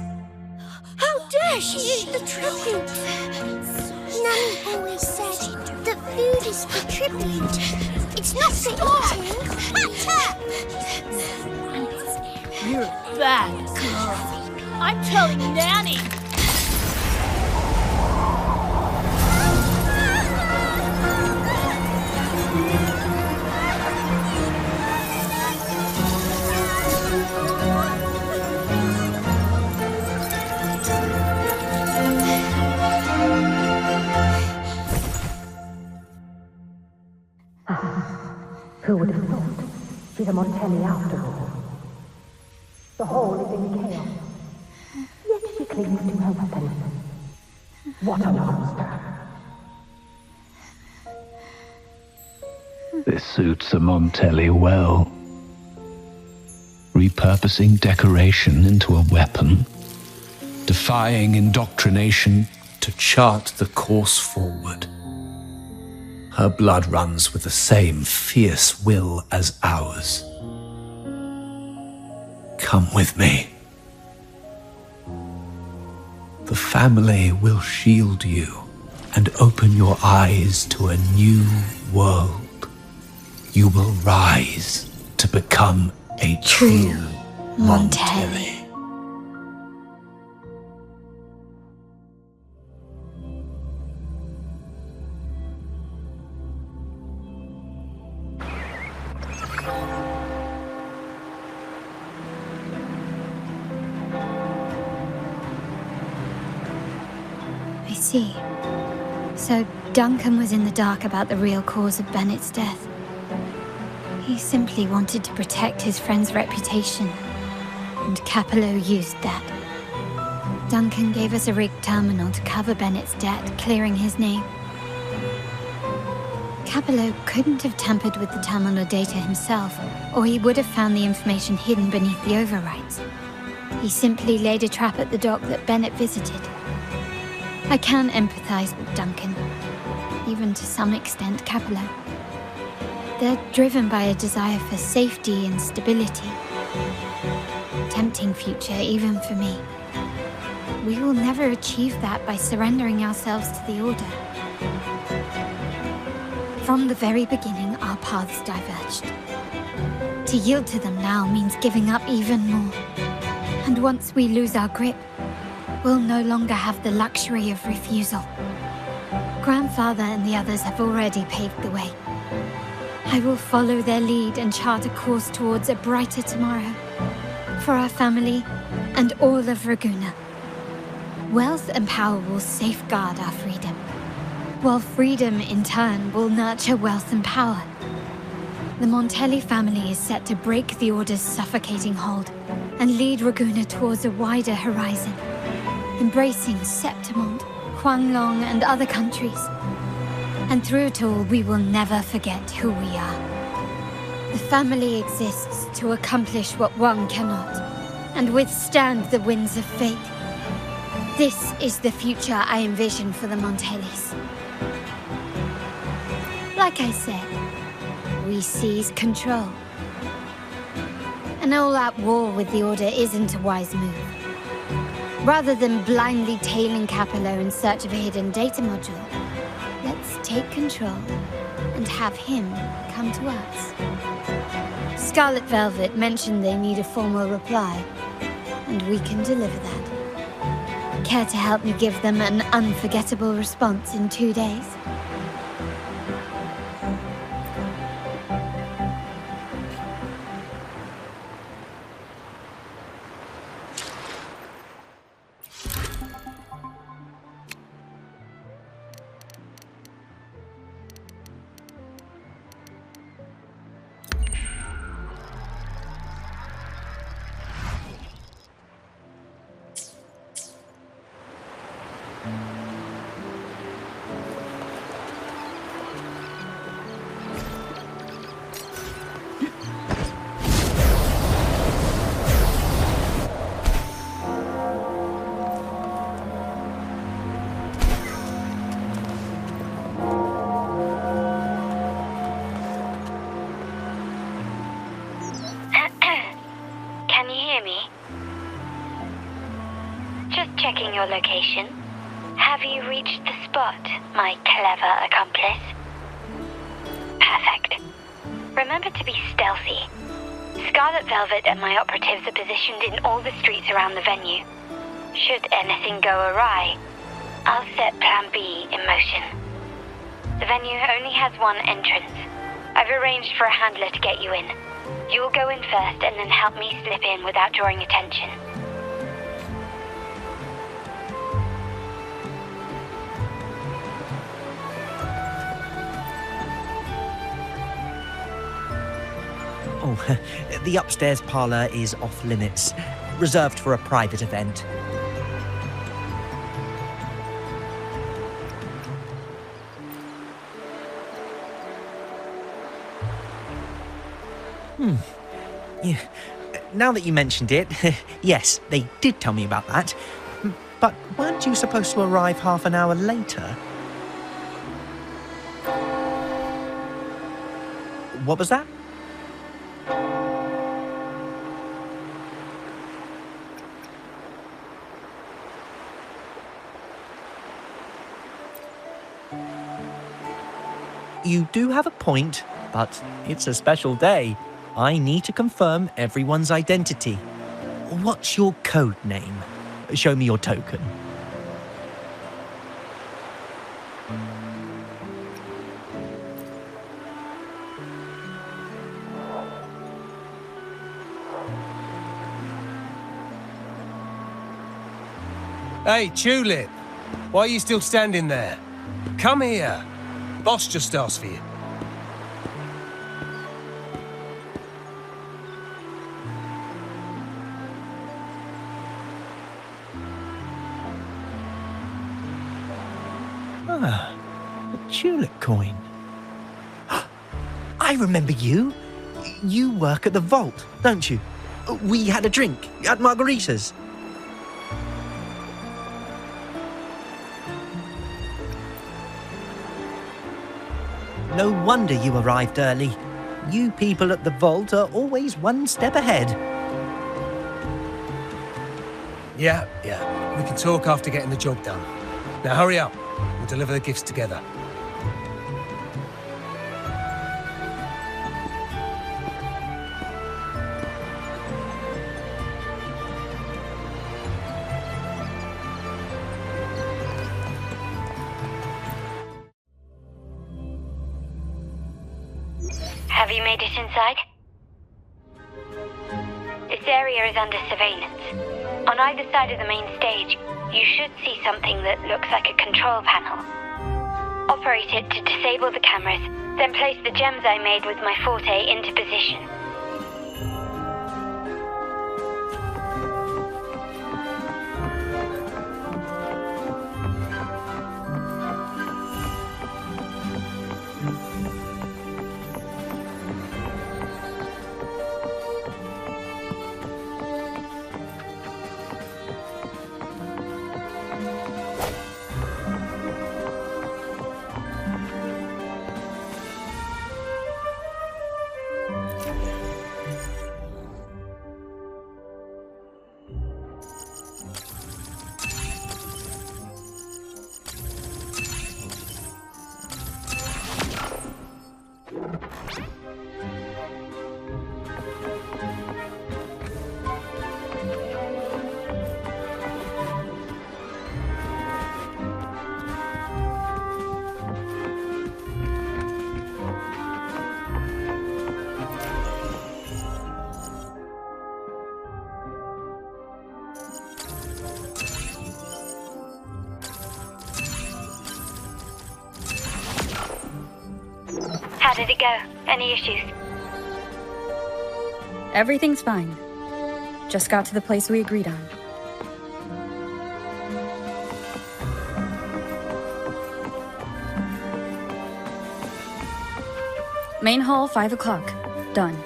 Speaker 18: How dare she eat the tribute? Nanny always said that food is for tribute. It's not for eating.
Speaker 19: You're a bad girl. I'm telling Nanny.
Speaker 20: Who would have thought? She's a Montelli after all. The hall is in chaos. Yet she clings to her weapon. What a monster.
Speaker 4: This suits a Montelli well. Repurposing decoration into a weapon, defying indoctrination to chart the course forward. Her blood runs with the same fierce will as ours. Come with me. The family will shield you and open your eyes to a new world. You will rise to become a true Montelli.
Speaker 5: I see. So Duncan was in the dark about the real cause of Bennett's death. He simply wanted to protect his friend's reputation, and Capello used that. Duncan gave us a rigged terminal to cover Bennett's debt, clearing his name. Capello couldn't have tampered with the terminal data himself, or he would have found the information hidden beneath the overwrites. He simply laid a trap at the dock that Bennett visited. I can empathize with Duncan, even to some extent Capello. They're driven by a desire for safety and stability. Tempting future, even for me. We will never achieve that by surrendering ourselves to the Order. From the very beginning, our paths diverged. To yield to them now means giving up even more. And once we lose our grip, we'll no longer have the luxury of refusal. Grandfather and the others have already paved the way. I will follow their lead and chart a course towards a brighter tomorrow. For our family and all of Raguna. Wealth and power will safeguard our freedom, while freedom in turn will nurture wealth and power. The Montelli family is set to break the Order's suffocating hold and lead Raguna towards a wider horizon, embracing Septimont, Huanglong, and other countries. And through it all, we will never forget who we are. The family exists to accomplish what one cannot, and withstand the winds of fate. This is the future I envision for the Montellis. Like I said, we seize control. An all-out war with the Order isn't a wise move. Rather than blindly tailing Capello in search of a hidden data module, let's take control and have him come to us. Scarlet Velvet mentioned they need a formal reply, and we can deliver that. Care to help me give them an unforgettable response in 2 days?
Speaker 21: Checking your location. Have you reached the spot, my clever accomplice? Perfect. Remember to be stealthy. Scarlet Velvet and my operatives are positioned in all the streets around the venue. Should anything go awry, I'll set Plan B in motion. The venue only has one entrance. I've arranged for a handler to get you in. You'll go in first and then help me slip in without drawing attention.
Speaker 10: Oh, the upstairs parlor is off limits, reserved for a private event. Yeah. Now that you mentioned it, yes, they did tell me about that. But weren't you supposed to arrive half an hour later? What was that? You do have a point, but it's a special day. I need to confirm everyone's identity. What's your code name? Show me your token.
Speaker 9: Hey, Tulip! Why are you still standing there? Come here. Boss just asked for you.
Speaker 10: Ah, a tulip coin. I remember you. You work at the vault, don't you? We had a drink at Margarita's. No wonder you arrived early. You people at the vault are always one step ahead.
Speaker 9: Yeah. We can talk after getting the job done. Now hurry up. We'll deliver the gifts together.
Speaker 21: Have you made it inside? This area is under surveillance. On either side of the main stage, you should see something that looks like a control panel. Operate it to disable the cameras, then place the gems I made with my forte into position. How did it go? Any issues?
Speaker 1: Everything's fine. Just got to the place we agreed on. Main hall, 5 o'clock. Done.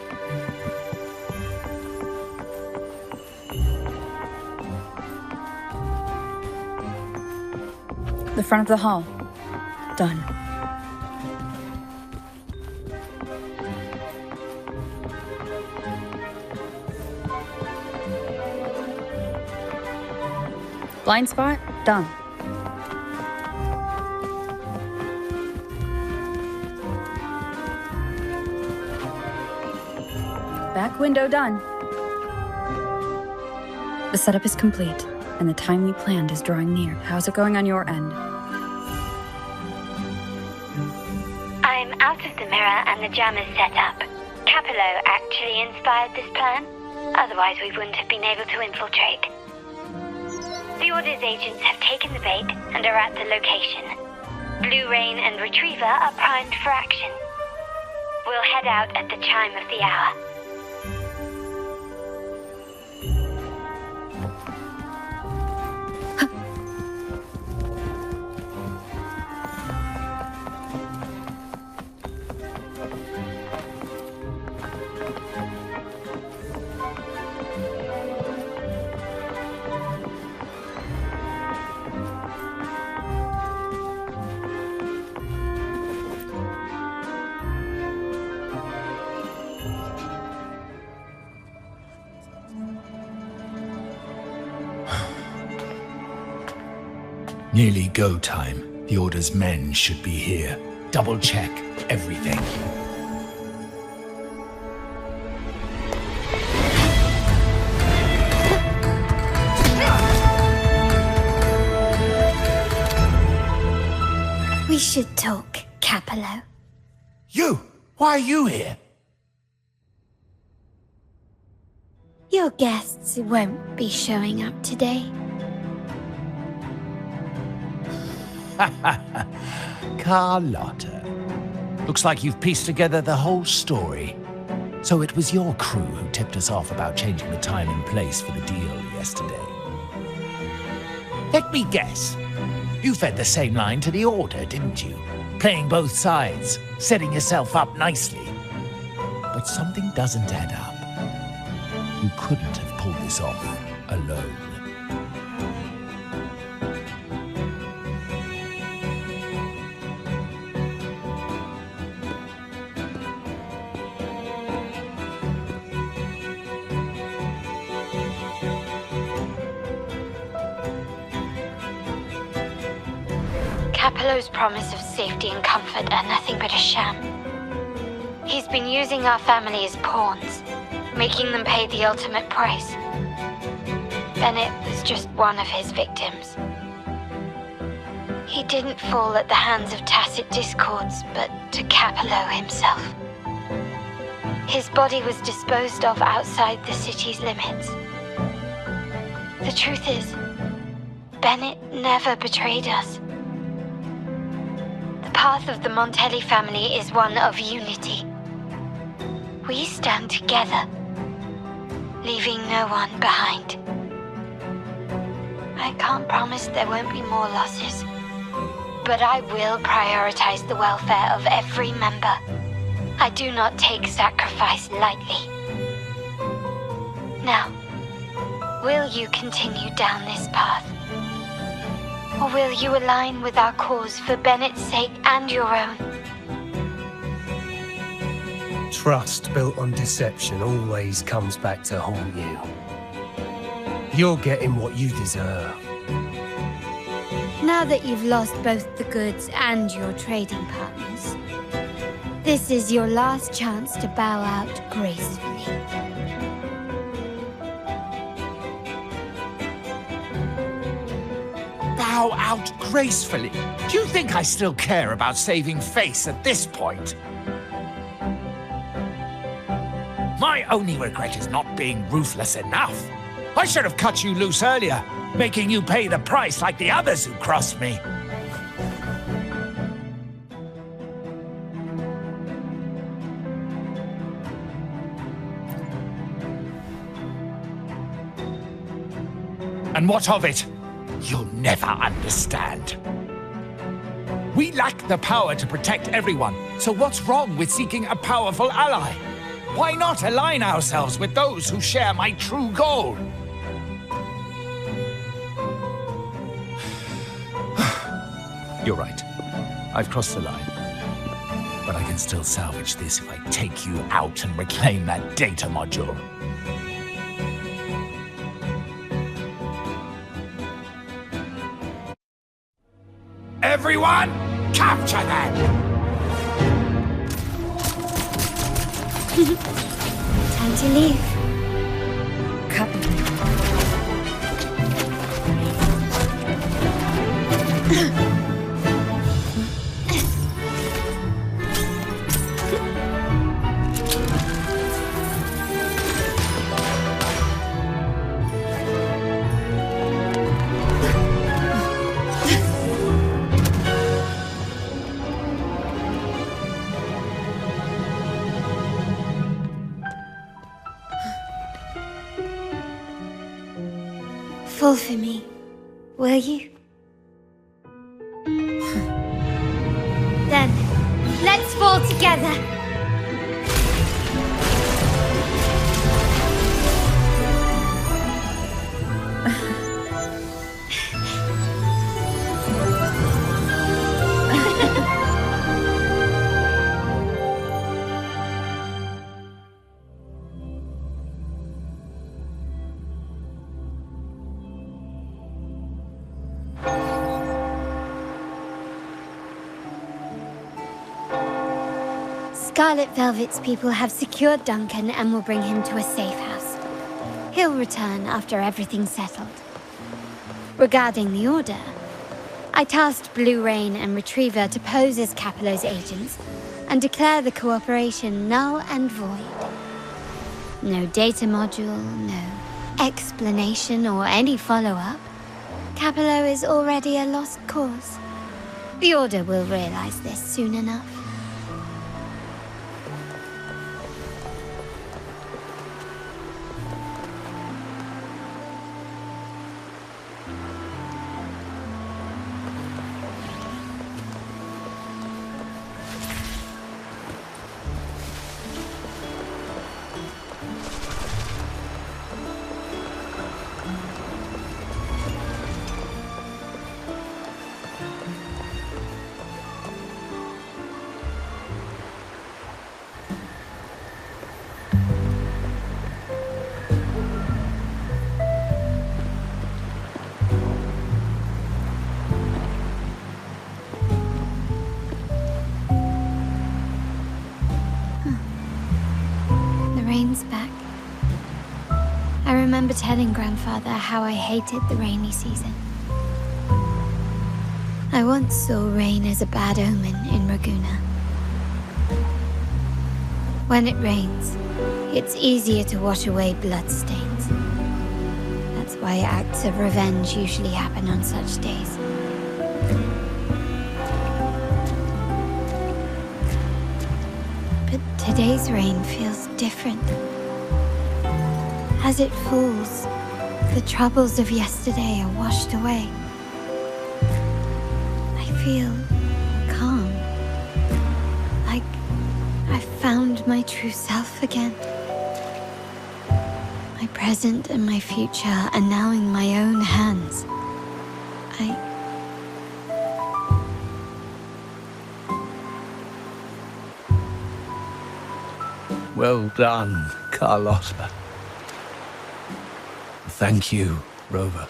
Speaker 1: The front of the hall. Done. Blind spot? Done. Back window done. The setup is complete, and the time we planned is drawing near. How's it going on your end?
Speaker 21: I'm out of the mirror and the jam is set up. Capello actually inspired this plan. Otherwise, we wouldn't have been able to infiltrate. The Order's agents have taken the bait and are at the location. Blue Rain and Retriever are primed for action. We'll head out at the chime of the hour.
Speaker 2: Nearly go time. The Order's men should be here. Double check everything.
Speaker 5: We should talk, Capello.
Speaker 2: You! Why are you here?
Speaker 5: Your guests won't be showing up today.
Speaker 2: Carlotta. Looks like you've pieced together the whole story. So it was your crew who tipped us off about changing the time and place for the deal yesterday. Let me guess. You fed the same line to the Order, didn't you? Playing both sides, setting yourself up nicely. But something doesn't add up. You couldn't have pulled this off alone.
Speaker 21: Capello's promise of safety and comfort are nothing but a sham. He's been using our family as pawns, making them pay the ultimate price. Bennett was just one of his victims. He didn't fall at the hands of tacit discords, but to Capello himself. His body was disposed of outside the city's limits. The truth is, Bennett never betrayed us. The path of the Montelli family is one of unity. We stand together, leaving no one behind. I can't promise there won't be more losses, but I will prioritize the welfare of every member. I do not take sacrifice lightly. Now, will you continue down this path? Or will you align with our cause for Bennett's sake and your own?
Speaker 9: Trust built on deception always comes back to haunt you. You're getting what you deserve.
Speaker 5: Now that you've lost both the goods and your trading partners, this is your last chance to bow out gracefully.
Speaker 2: Bow out gracefully? Do you think I still care about saving face at this point? My only regret is not being ruthless enough. I should have cut you loose earlier, making you pay the price like the others who crossed me. And what of it? You'll never understand. We lack the power to protect everyone, so what's wrong with seeking a powerful ally? Why not align ourselves with those who share my true goal? You're right. I've crossed the line. But I can still salvage this if I take you out and reclaim that data module. Everyone, capture them!
Speaker 5: Time to leave. Fall for me, will you? Then, let's fall together! Scarlet Velvet's people have secured Duncan and will bring him to a safe house. He'll return after everything's settled. Regarding the Order, I tasked Blue Rain and Retriever to pose as Capello's agents and declare the cooperation null and void. No data module, no explanation or any follow-up. Capello is already a lost cause. The Order will realize this soon enough. remember telling Grandfather how I hated the rainy season. I once saw rain as a bad omen in Raguna. When it rains, it's easier to wash away bloodstains. That's why acts of revenge usually happen on such days. But today's rain feels different. As it falls, the troubles of yesterday are washed away. I feel calm. Like I found my true self again. My present and my future are now in my own hands.
Speaker 4: Well done, Carlotta. Thank you, Rover.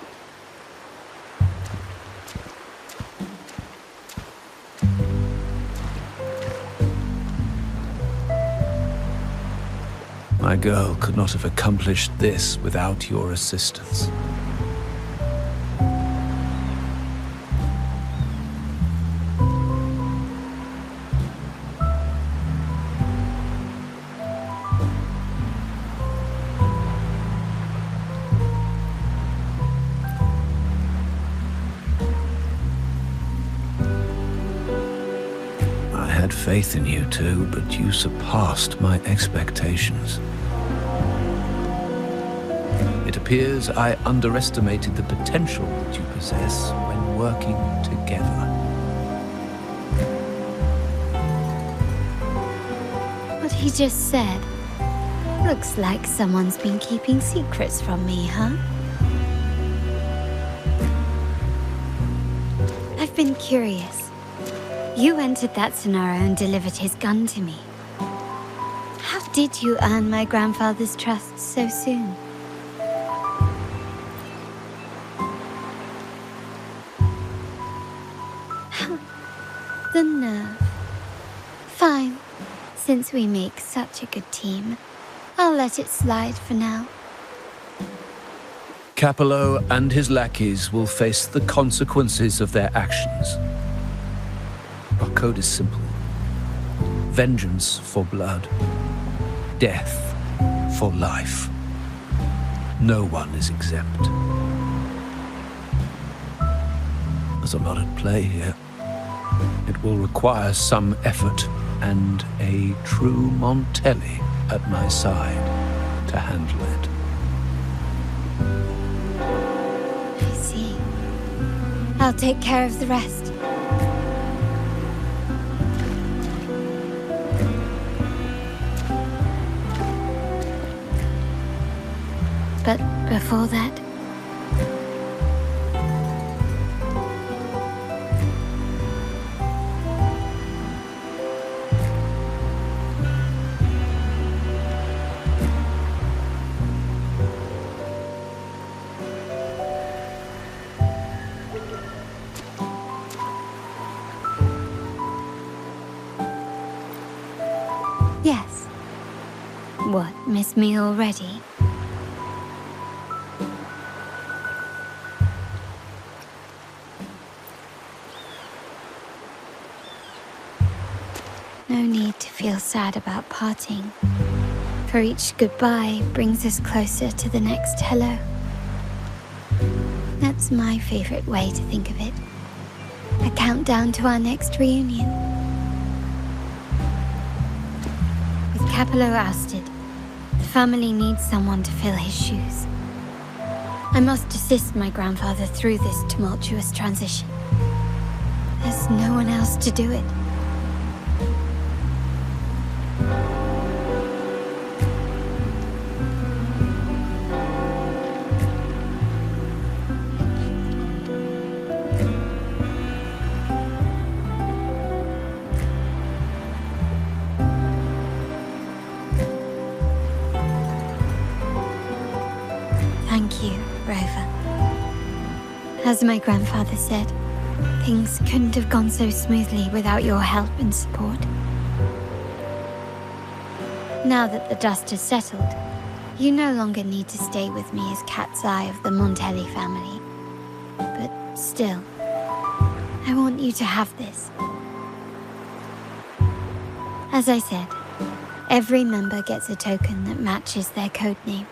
Speaker 4: My girl could not have accomplished this without your assistance. I had faith in you too, but you surpassed my expectations. It appears I underestimated the potential that you possess when working together.
Speaker 5: What he just said. Looks like someone's been keeping secrets from me, huh? I've been curious. You entered that scenario and delivered his gun to me. How did you earn my grandfather's trust so soon? The nerve. Fine. Since we make such a good team, I'll let it slide for now.
Speaker 4: Capello and his lackeys will face the consequences of their actions. Our code is simple. Vengeance for blood. Death for life. No one is exempt. There's a lot at play here. It will require some effort and a true Montelli at my side to handle it.
Speaker 5: I see. I'll take care of the rest. But before that... Yes. What, miss me already? No need to feel sad about parting, for each goodbye brings us closer to the next hello. That's my favorite way to think of it. A countdown to our next reunion. With Capello ousted, the family needs someone to fill his shoes. I must assist my grandfather through this tumultuous transition. There's no one else to do it. Thank you, Rover. As my grandfather said, things couldn't have gone so smoothly without your help and support. Now that the dust has settled, You no longer need to stay with me as Cat's Eye of the Montelli family. But still, I want you to have this. As I said, every member gets a token that matches their codename.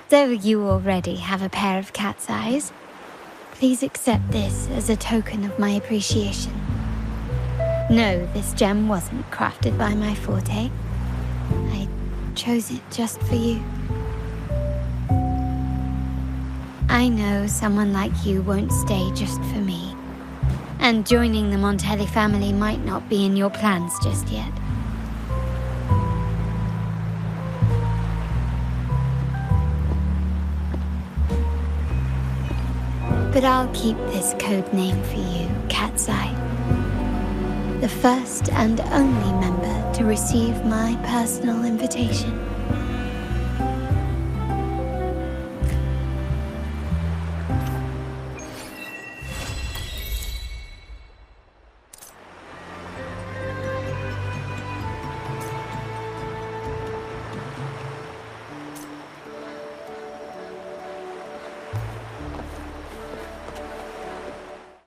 Speaker 5: Though you already have a pair of cat's eyes, please accept this as a token of my appreciation. No, this gem wasn't crafted by my forte. I chose it just for you. I know someone like you won't stay just for me. And joining the Montelli family might not be in your plans just yet. But I'll keep this code name for you, Cat's Eye. The first and only member to receive my personal invitation.